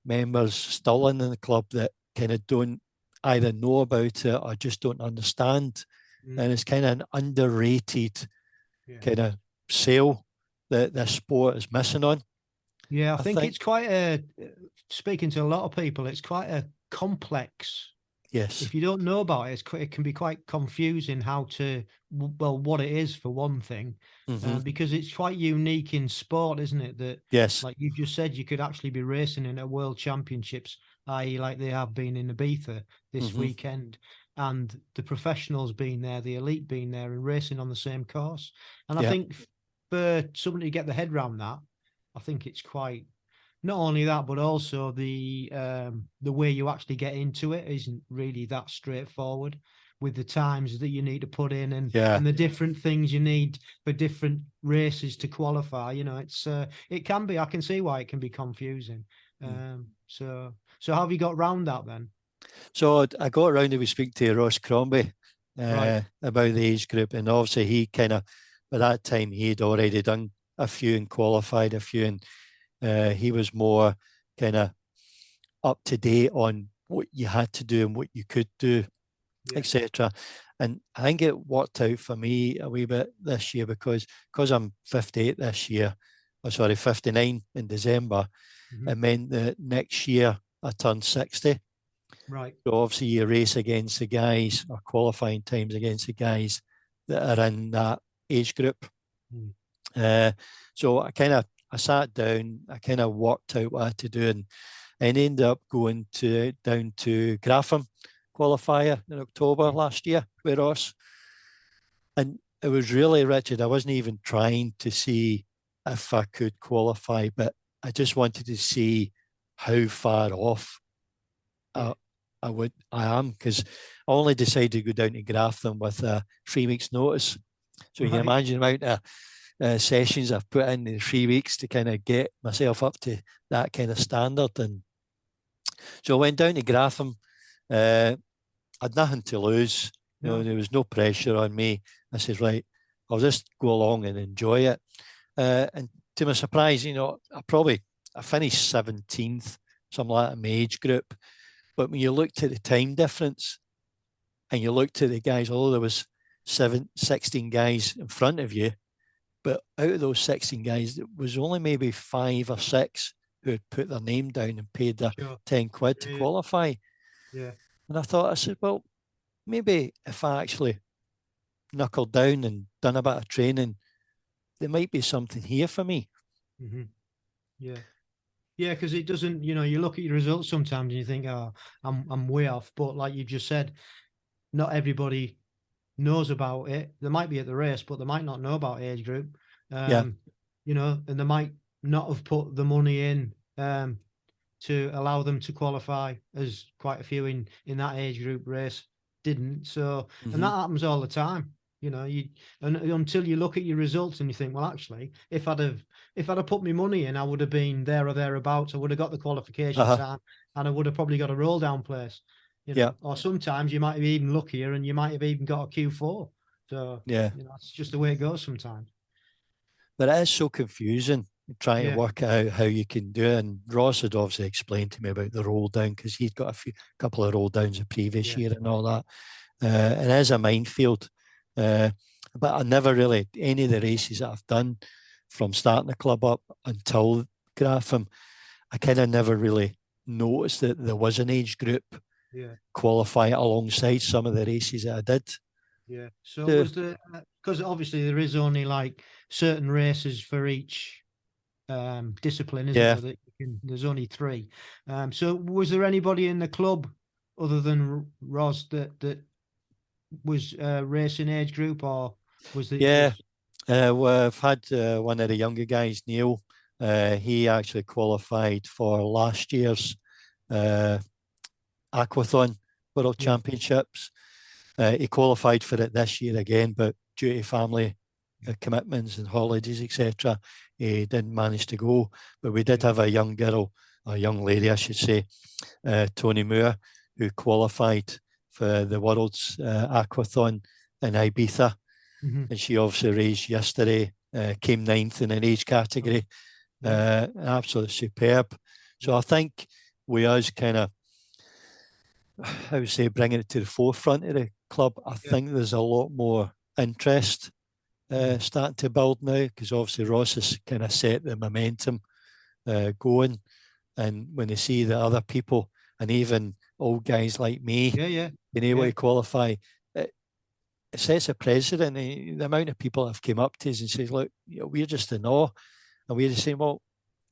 members still in the club that kind of don't either know about it or just don't understand. And it's kind of an underrated kind of sale that this sport is missing on. Yeah, I think it's quite a, speaking to a lot of people, it's quite a complex. Yes. If you don't know about it, it can be quite confusing how to, well, what it is for one thing, because it's quite unique in sport, isn't it? That, yes, like you just said, you could actually be racing in a world championships, i.e., like they have been in Ibiza this weekend, and the professionals being there, the elite being there, and racing on the same course. And I think for somebody to get the head around that, I think it's quite. Not only that, but also the way you actually get into it isn't really that straightforward, with the times that you need to put in and the different things you need for different races to qualify. You know, it can be. I can see why it can be confusing. So how have you got round that then? So I got around to speak to Ross Crombie about the age group, and obviously he kind of, by that time he'd already done a few and qualified a few, and he was more kind of up to date on what you had to do and what you could do, etc. And I think it worked out for me a wee bit this year because I'm 58 this year, 59 in December. It meant that next year I turned 60. Right. So obviously you race against the guys, or qualifying times against the guys that are in that age group. So I sat down, I kind of worked out what I had to do, and ended up going down to Grafham qualifier in October last year with Ross. And it was really, Richard, I wasn't even trying to see if I could qualify, but I just wanted to see how far off I am, because I only decided to go down to Grafham with 3 weeks notice. So you can imagine the amount of sessions I've put in 3 weeks to kind of get myself up to that kind of standard. And so I went down to Grafham. I had nothing to lose. You know, there was no pressure on me. I said, right, I'll just go along and enjoy it. And to my surprise, you know, I finished 17th, something like that in my age group. But when you looked at the time difference and you looked at the guys, although there was 16 guys in front of you, but out of those 16 guys, there was only maybe 5 or 6 who had put their name down and paid their 10 quid to qualify. Yeah. And I said, well, maybe if I actually knuckled down and done a bit of training, there might be something here for me. Yeah. Yeah, because it doesn't, you know, you look at your results sometimes and you think, oh, I'm way off. But like you just said, not everybody knows about it. They might be at the race, but they might not know about age group. You know, and they might not have put the money in to allow them to qualify, as quite a few in that age group race didn't. So, and that happens all the time. You know, until you look at your results and you think, well, actually, if I'd have put my money in, I would have been there or thereabouts. I would have got the qualification time, and I would have probably got a roll down place. You know, or sometimes you might be even luckier, and you might have even got a Q4. So you know, it's just the way it goes sometimes. But it is so confusing trying to work out how you can do it. And Ross had obviously explained to me about the roll down, because he'd got a couple of roll downs the previous year and all that. And it is a minefield. But I never really, any of the races that I've done from starting the club up until Grafham, I kind of never really noticed that there was an age group qualify alongside some of the races that I did. Yeah. So was there, because obviously there is only like certain races for each discipline, isn't there? That there's only 3. So was there anybody in the club other than Ross that was racing age group, or was it? Well, I've had one of the younger guys, Neil. He actually qualified for last year's Aquathon World Championships. He qualified for it this year again, but due to family commitments and holidays, etc., he didn't manage to go. But we did have a young girl, a young lady, I should say, Tony Moore, who qualified for the World's Aquathon in Ibiza. And she obviously raced yesterday, came 9th in an age category. Absolutely superb. So I think we us kind of, I would say, bringing it to the forefront of the club. I think there's a lot more interest starting to build now, because obviously Ross has kind of set the momentum going. And when they see the other people, and even old guys like me, being able to qualify, it sets a precedent. The amount of people have come up to us and says, look, we're just in awe. And we're just saying, well,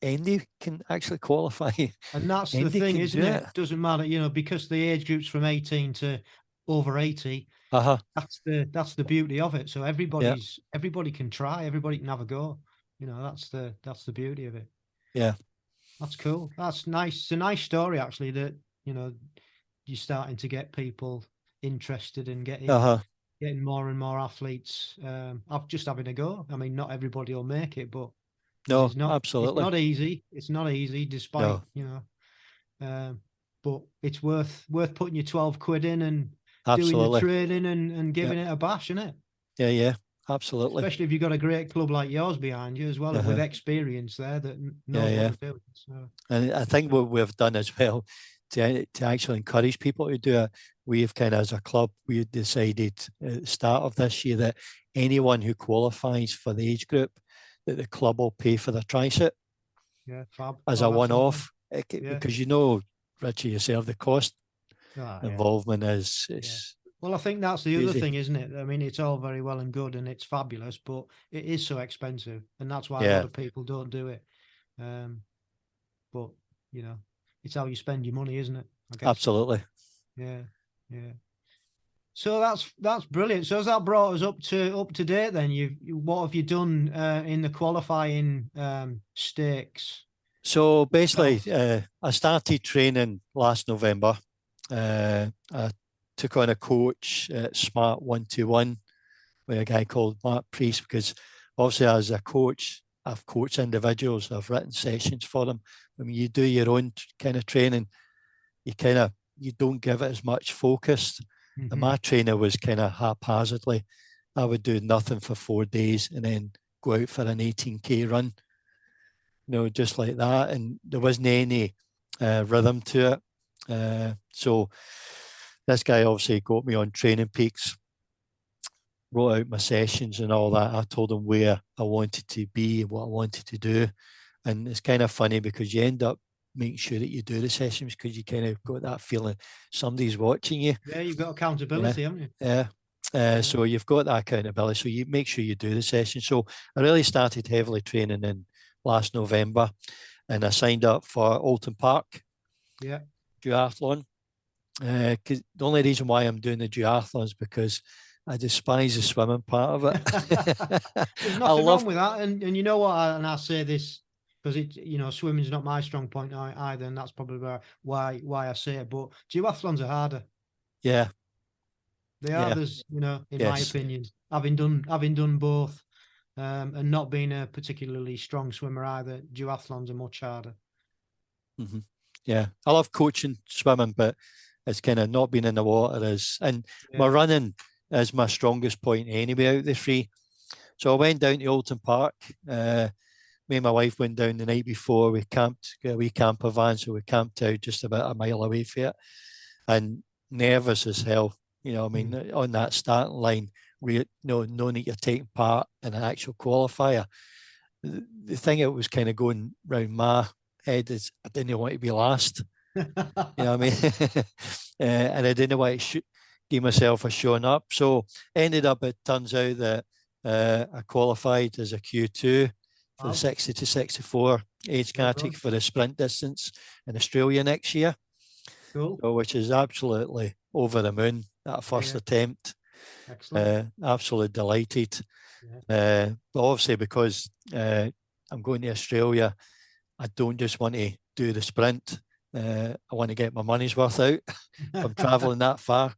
Andy can actually qualify. And that's the thing, isn't it? It doesn't matter, because the age group's from 18 to over 80. That's the beauty of it. So everybody can try, everybody can have a go. That's the beauty of it. Yeah. That's cool. That's nice. It's a nice story, actually, that, you're starting to get people interested in getting more and more athletes. I'm just having a go. I mean, not everybody will make it, but no, absolutely. It's not easy. It's not easy, despite, but it's worth putting your 12 quid in and doing the training and giving it a bash, isn't it? Yeah, absolutely. Especially if you've got a great club like yours behind you as well, with experience there that knows what they're doing. So. And I think what we've done as well to actually encourage people to do it, we've kind of, as a club, we decided at the start of this year that anyone who qualifies for the age group, that the club will pay for their tri-suit as a one-off, because Richie, yourself, the cost involvement is. Well, I think that's the other thing, isn't it? I mean, it's all very well and good and it's fabulous, but it is so expensive, and that's why a lot of people don't do it. But it's how you spend your money, isn't it? I guess. Absolutely. Yeah. So that's brilliant. So has that brought us up to date then? What have you done in the qualifying stakes? So basically, I started training last November. I took on a coach at Smart 121 with a guy called Mark Priest, because obviously as a coach, I've coached individuals, I've written sessions for them. I mean, you do your own kind of training, you don't give it as much focus. And my trainer was kind of haphazardly. I would do nothing for 4 days and then go out for an 18K run, just like that. And there wasn't any rhythm to it. So this guy obviously got me on Training Peaks, wrote out my sessions and all that. I told him where I wanted to be, what I wanted to do. And it's kind of funny because you end up making sure that you do the sessions, because you kind of got that feeling somebody's watching you. Yeah, you've got accountability, haven't you? Yeah. So you've got that accountability. So you make sure you do the session. So I really started heavily training in last November, and I signed up for Alton Park Duathlon. Because the only reason why I'm doing the duathlon is because I despise the swimming part of it. There's nothing wrong with that, and you know what? I say this because swimming's not my strong point either, and that's probably why I say it. But duathlons are harder. Yeah, they are. There's, in my opinion, having done both, and not being a particularly strong swimmer either, duathlons are much harder. Yeah, I love coaching swimming, but it's kind of not being in the water my running is my strongest point anyway out the three. So I went down to Alton Park. Me and my wife went down the night before. We camped, got a wee camper van, so we camped out just about a mile away from it, and nervous as hell. On that starting line, knowing that you're taking part in an actual qualifier. The thing that was kind of going round my head is I didn't want to be last. You know what I mean? And I didn't want to give myself a showing up. So ended up, it turns out that I qualified as a Q2 for the 60 to 64 age category for the sprint distance in Australia next year. Cool. So, which is absolutely over the moon, that first attempt. Excellent. Absolutely delighted. But obviously, because I'm going to Australia, I don't just want to do the sprint. I want to get my money's worth out from travelling that far.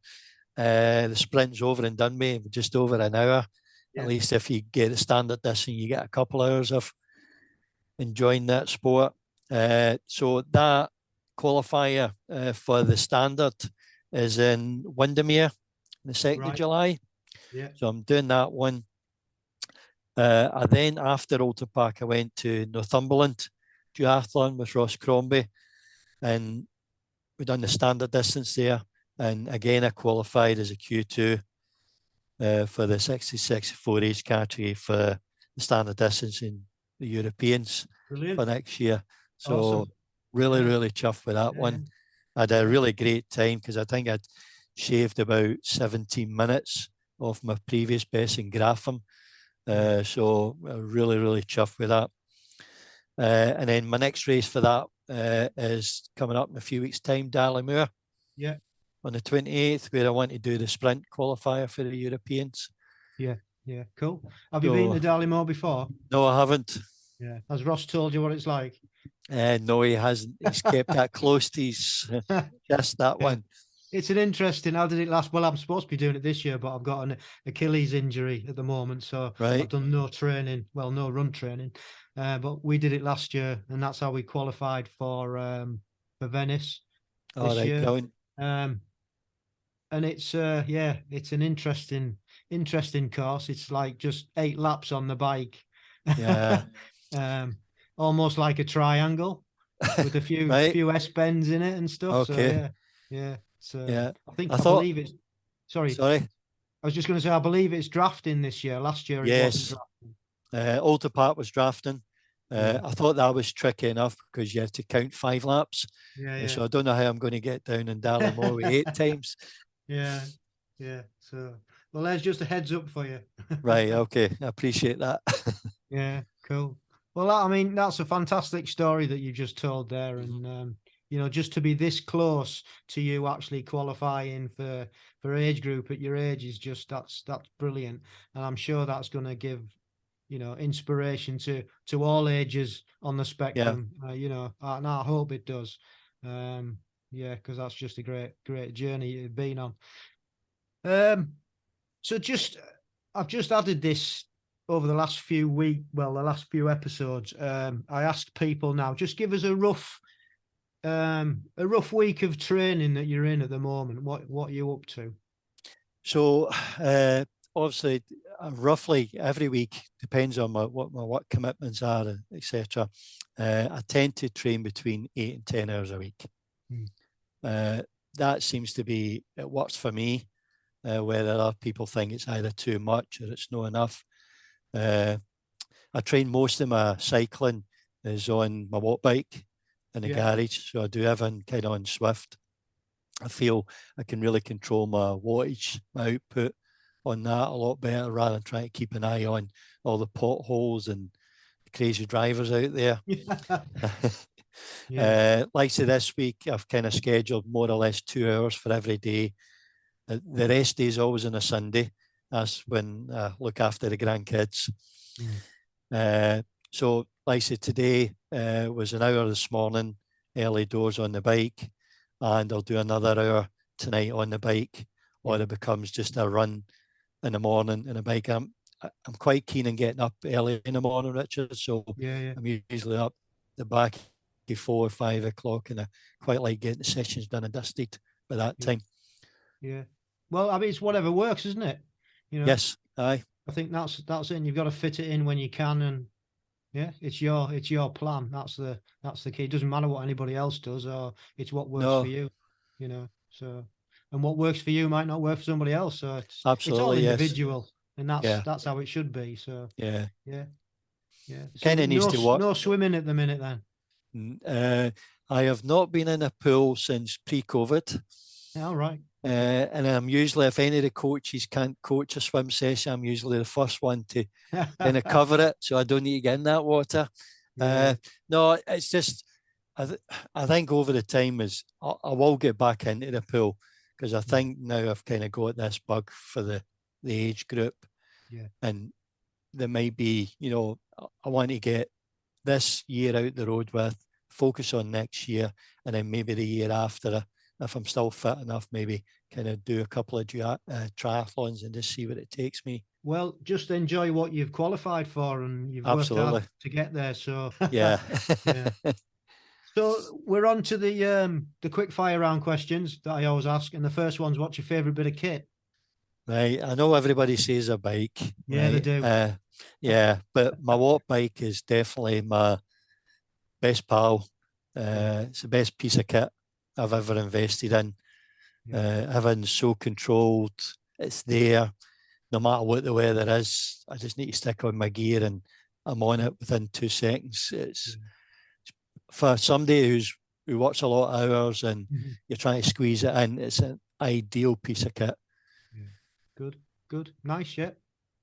The sprint's over and done with, just over an hour. At least if you get the standard distance, you get a couple hours of enjoying that sport. So that qualifier for the standard is in Windermere on the 2nd of July. Yeah. So I'm doing that one. I then, after Alta Park, I went to Northumberland Duathlon with Ross Crombie, and we done the standard distance there. And again, I qualified as a Q2 for the 60-64 age category for the standard distance in the Europeans. Brilliant. For next year. So awesome. really chuffed with that one. I had a really great time because I think I'd shaved about 17 minutes off my previous best in Grapham. So really chuffed with that. And then my next race for that is coming up in a few weeks' time, Dallimore. Yeah. On the 28th, where I want to do the sprint qualifier for the Europeans. Yeah, cool. Have you been to Dallimore before? No, I haven't. Yeah. Has Ross told you what it's like? No, he hasn't. He's kept that close to his just that one. It's an interesting. How did it last? Well, I'm supposed to be doing it this year, but I've got an Achilles injury at the moment, so I've done no training. Well, no run training, but we did it last year, and that's how we qualified for Venice this year. Going. And it's it's an interesting course. It's like just 8 laps on the bike. Yeah. Almost like a triangle with a few few S bends in it and stuff. Okay. So yeah. I believe it's sorry. I was just going to say I believe it's drafting this year. Last year it wasn't drafting. Alta Park was drafting. I thought that was tricky enough because you had to count 5 laps. So I don't know how I'm going to get down in Dallimore with 8 times. Yeah. So, well, there's just a heads up for you. Right. Okay. I appreciate that. Yeah. Cool. Well, I mean, that's a fantastic story that you just told there, and just to be this close to you actually qualifying for age group at your age is just that's brilliant, and I'm sure that's going to give inspiration to all ages on the spectrum. And I hope it does. Because that's just a great journey you've been on. So I've just added this over the last few the last few episodes. I asked people now, just give us a rough week of training that you're in at the moment. What are you up to? So obviously, roughly every week depends on what my work commitments are, etc. I tend to train between 8 and 10 hours a week. That seems to be, it works for me, where other people think it's either too much or it's not enough. I train most of my cycling is on my walk bike in the garage, so I do everything kind of on Swift. I feel I can really control my wattage, my output on that a lot better rather than trying to keep an eye on all the potholes and crazy drivers out there. Like say this week, I've kind of scheduled more or less 2 hours for every day. The rest day is always on a Sunday. That's when I look after the grandkids. So like I said, today was an hour this morning, early doors on the bike, and I'll do another hour tonight on the bike, or it becomes just a run in the morning in a bike. I'm quite keen on getting up early in the morning, Richard. So I'm usually up the back at 4 or 5 o'clock, and I quite like getting the sessions done and dusted by that time. Yeah. Well, I mean, it's whatever works, isn't it? Yes. Aye. I think that's it. And you've got to fit it in when you can, and it's your plan. That's the key. It doesn't matter what anybody else does, or it's what works for you. So, and what works for you might not work for somebody else. So it's all individual, and that's how it should be. So yeah. So kind of needs to work. No swimming at the minute, then. I have not been in a pool since pre-COVID. All right. And I'm usually, if any of the coaches can't coach a swim session, I'm usually the first one to kind of cover it, so I don't need to get in that water. No, it's just, I think over the time I will get back into the pool, because I think now I've kind of got this bug for the age group. And there might be, I want to get this year out the road with, focus on next year, and then maybe the year after, if I'm still fit enough, maybe kind of do a couple of triathlons and just see what it takes me. Well, just enjoy what you've qualified for, and you've worked hard to get there. So yeah. So we're on to the quick fire round questions that I always ask, and the first one's, what's your favourite bit of kit? Right, I know everybody says a bike, Yeah, they right? do. Yeah, but my walk bike is definitely my best pal. Yeah, It's the best piece of kit I've ever invested in. yeah, Everything's so controlled. It's there. No matter what the weather is, I just need to stick on my gear and I'm on it within 2 seconds. yeah. It's for somebody who works a lot of hours and Mhm. you're trying to squeeze it in, it's an ideal piece of kit. Yeah. Good, good, nice. Yeah,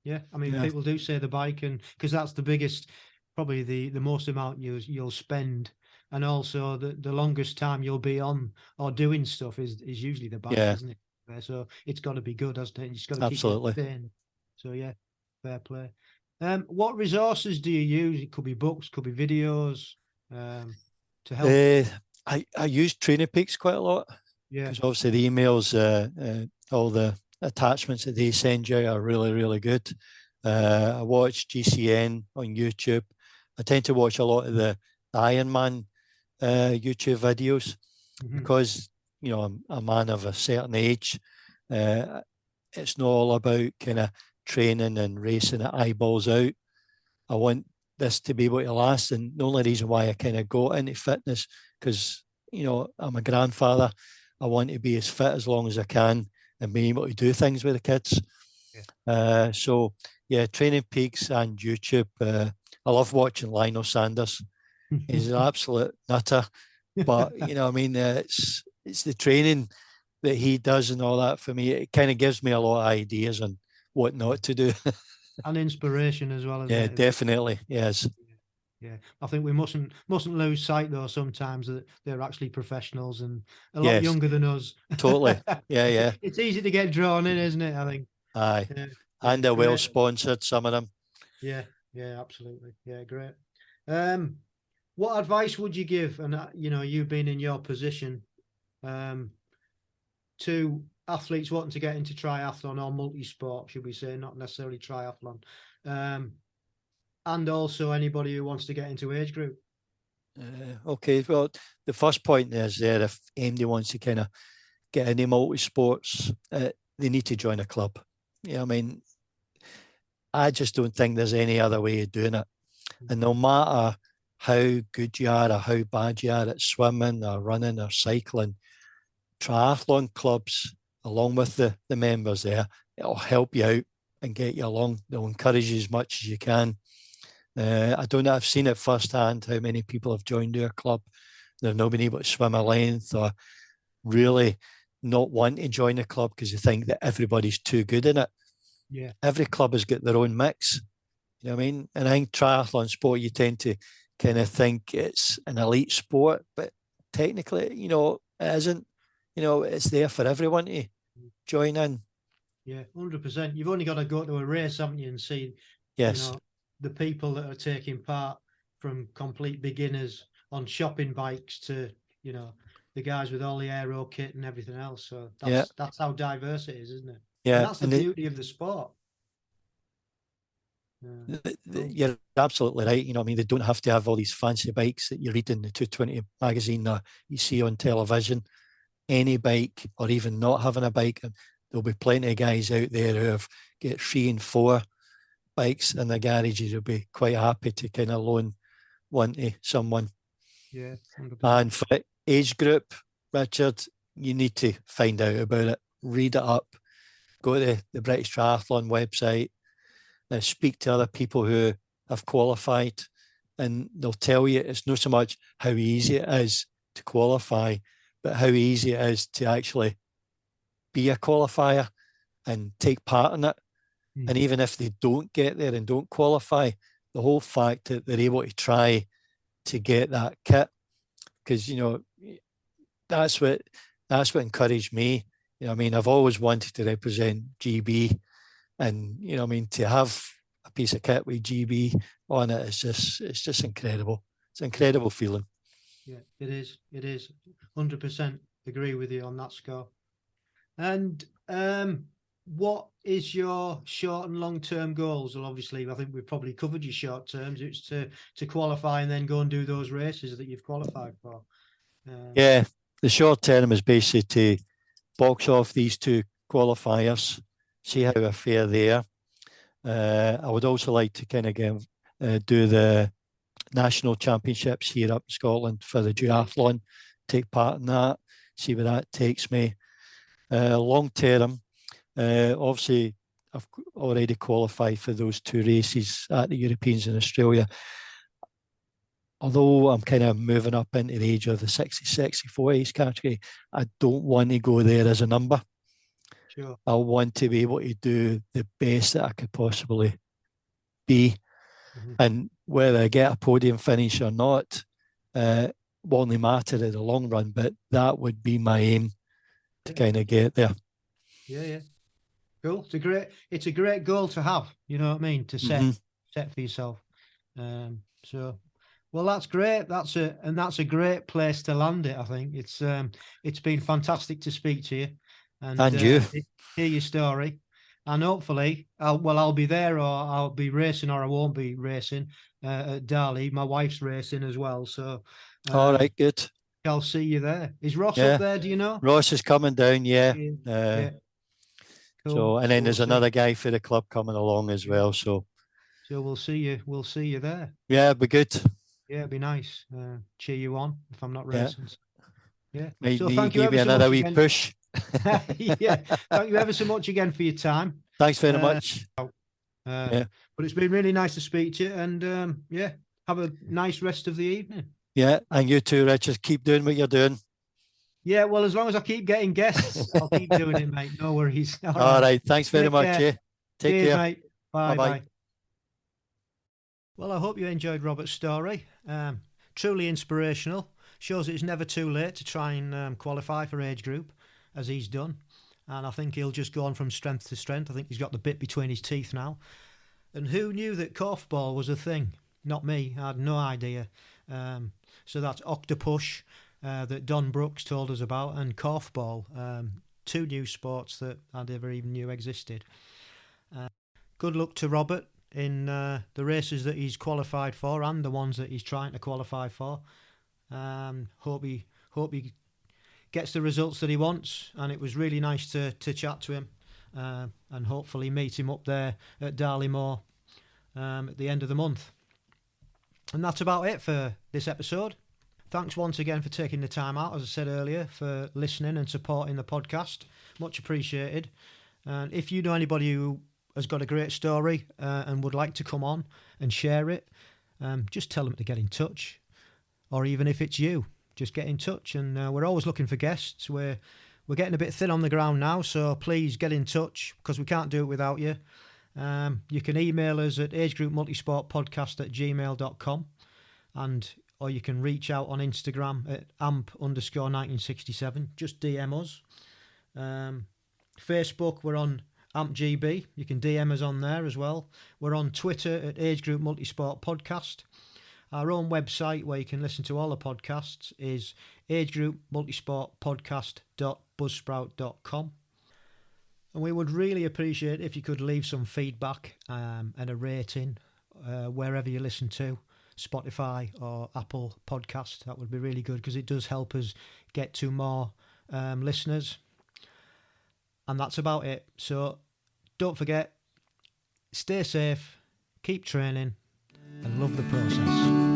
yeah. I mean, Yeah, people do say the bike, and because that's the biggest, probably the most amount you'll spend, and also the longest time you'll be on or doing stuff is usually the bike, yeah, isn't it? So it's got to be good, hasn't it? You just got to keep you absolutely. entertained. So yeah, fair play. What resources do you use? It could be books, could be videos, um, to help. Uh, I use Training Peaks quite a lot Yeah. because obviously the emails, all the attachments that they send you are really, really good. I watch GCN on YouTube. I tend to watch a lot of the Ironman YouTube videos Hmm. because I'm a man of a certain age. Uh, it's not all about kind of training and racing at eyeballs out. I want this to be able to last. And the only reason why I kind of got into fitness, because, I'm a grandfather, I want to be as fit as long as I can and be able to do things with the kids. Yeah. So, yeah, Training Peaks and YouTube. I love watching Lionel Sanders. He's an absolute nutter. But, it's the training that he does and all that for me. It kind of gives me a lot of ideas on what not to do. And inspiration as well, isn't Yeah, it? definitely. Yes. Yeah, I think we mustn't lose sight though sometimes that they're actually professionals and a lot Yes, younger than us. totally. Yeah, yeah. It's easy to get drawn in, isn't it? I think. Aye. Yeah, yeah, And they're well great. sponsored, some of them. Yeah, yeah, absolutely. Yeah, great. Um, what advice would you give? And you've been in your position, um, to athletes wanting to get into triathlon or multi-sport, should we say, not necessarily triathlon, um, and also anybody who wants to get into age group. Okay, well, the first point is there if anybody wants to kind of get into multi sports, they need to join a club. Yeah, I mean, I just don't think there's any other way of doing it. And no matter how good you are or how bad you are at swimming or running or cycling, triathlon clubs, along with the members there, it'll help you out and get you along. They'll encourage you as much as you can. I don't know, I've seen it firsthand how many people have joined our club. They've not been able to swim a length or really not want to join the club because they think that everybody's too good in it. Yeah, Every club has got their own mix. You know what I mean? And I think triathlon sport, you tend to kind of think it's an elite sport, but technically, it isn't. It's there for everyone to join in. yeah, 100%. You've only got to go to a race, haven't you, and see, you Yes. know, the people that are taking part, from complete beginners on shopping bikes to, the guys with all the aero kit and everything else. So Yeah. that's how diverse it is, isn't it? And Yeah. that's the And beauty of the sport. Yeah, cool. you're absolutely right. I mean, they don't have to have all these fancy bikes that you read in the 220 magazine or you see on television. Any bike, or even not having a bike, and there'll be plenty of guys out there who have get 3 and 4 bikes in the garages who'll be quite happy to kind of loan one to someone. Yeah, 100%. And for age group, Richard, you need to find out about it, read it up, go to the British Triathlon website, speak to other people who have qualified, and they'll tell you it's not so much how easy it is to qualify, but how easy it is to actually be a qualifier and take part in it. And even if they don't get there and don't qualify, the whole fact that they're able to try to get that kit, because that's what encouraged me. I mean, I've always wanted to represent GB, and to have a piece of kit with GB on it is it's just incredible. It's an incredible feeling. Yeah, it is. It is. 100% agree with you on that score. And what is your short and long-term goals? Well, obviously, I think we've probably covered your short terms. It's to qualify and then go and do those races that you've qualified for. Yeah, the short term is basically to box off these 2 qualifiers, see how I fare there. I would also like to kind of do the national championships here up in Scotland for the duathlon, take part in that, see where that takes me. Long term, obviously, I've already qualified for those 2 races at the Europeans in Australia. Although I'm kind of moving up into the age of the 60-64 age category, I don't want to go there as a number. Sure. I want to be able to do the best that I could possibly be. Mm-hmm. And whether I get a podium finish or not, won't really matter in the long run, but that would be my aim to kind of get there. Yeah. Cool. It's a great goal to have, you know what I mean, to set for yourself. Well, that's great. That's a great place to land it. I think it's been fantastic to speak to you and you hear your story, and hopefully I'll be there, or I'll be racing, or I won't be racing at Darley. My wife's racing as well, so all right, good. I'll see you there. Is Ross up there? Do you know? Ross is coming down. Yeah. Cool. So, and then there's another guy for the club coming along as well. So we'll see you. We'll see you there. Yeah, it'd be good. Yeah, it'd be nice. Cheer you on if I'm not racing. Yeah. So thank you ever so much again. Push. Yeah. Thank you ever so much again for your time. Thanks very much. But it's been really nice to speak to you, and have a nice rest of the evening. Yeah, and you too, Richard. Keep doing what you're doing. Yeah, well, as long as I keep getting guests, I'll keep doing it, mate. No worries. All right. Thanks very much, Take care. Mate. Bye. Well, I hope you enjoyed Robert's story. Truly inspirational. Shows it's never too late to try and qualify for Agegroup, as he's done. And I think he'll just go on from strength to strength. I think he's got the bit between his teeth now. And who knew that Korfball was a thing? Not me. I had no idea. So that's Octopush that Don Brooks told us about, and Korfball. 2 new sports that I never even knew existed. Good luck to Robert in the races that he's qualified for and the ones that he's trying to qualify for. Hope he gets the results that he wants, and it was really nice to chat to him and hopefully meet him up there at Darley at the end of the month. And that's about it for this episode. Thanks once again for taking the time out, as I said earlier, for listening and supporting the podcast. Much appreciated. And if you know anybody who has got a great story and would like to come on and share it, just tell them to get in touch. Or even if it's you, just get in touch. And we're always looking for guests. We're getting a bit thin on the ground now, so please get in touch, because we can't do it without you. You can email us at agegroupmultisportpodcast@gmail.com, or you can reach out on Instagram at amp_1967. Just DM us. Facebook, we're on AmpGB. You can DM us on there as well. We're on Twitter at Agegroup Multisport Podcast. Our own website, where you can listen to all the podcasts, is agegroupmultisportpodcast.buzzsprout.com. And we would really appreciate if you could leave some feedback and a rating wherever you listen to, Spotify or Apple Podcast. That would be really good, because it does help us get to more listeners. And that's about it. So don't forget, stay safe, keep training, and love the process.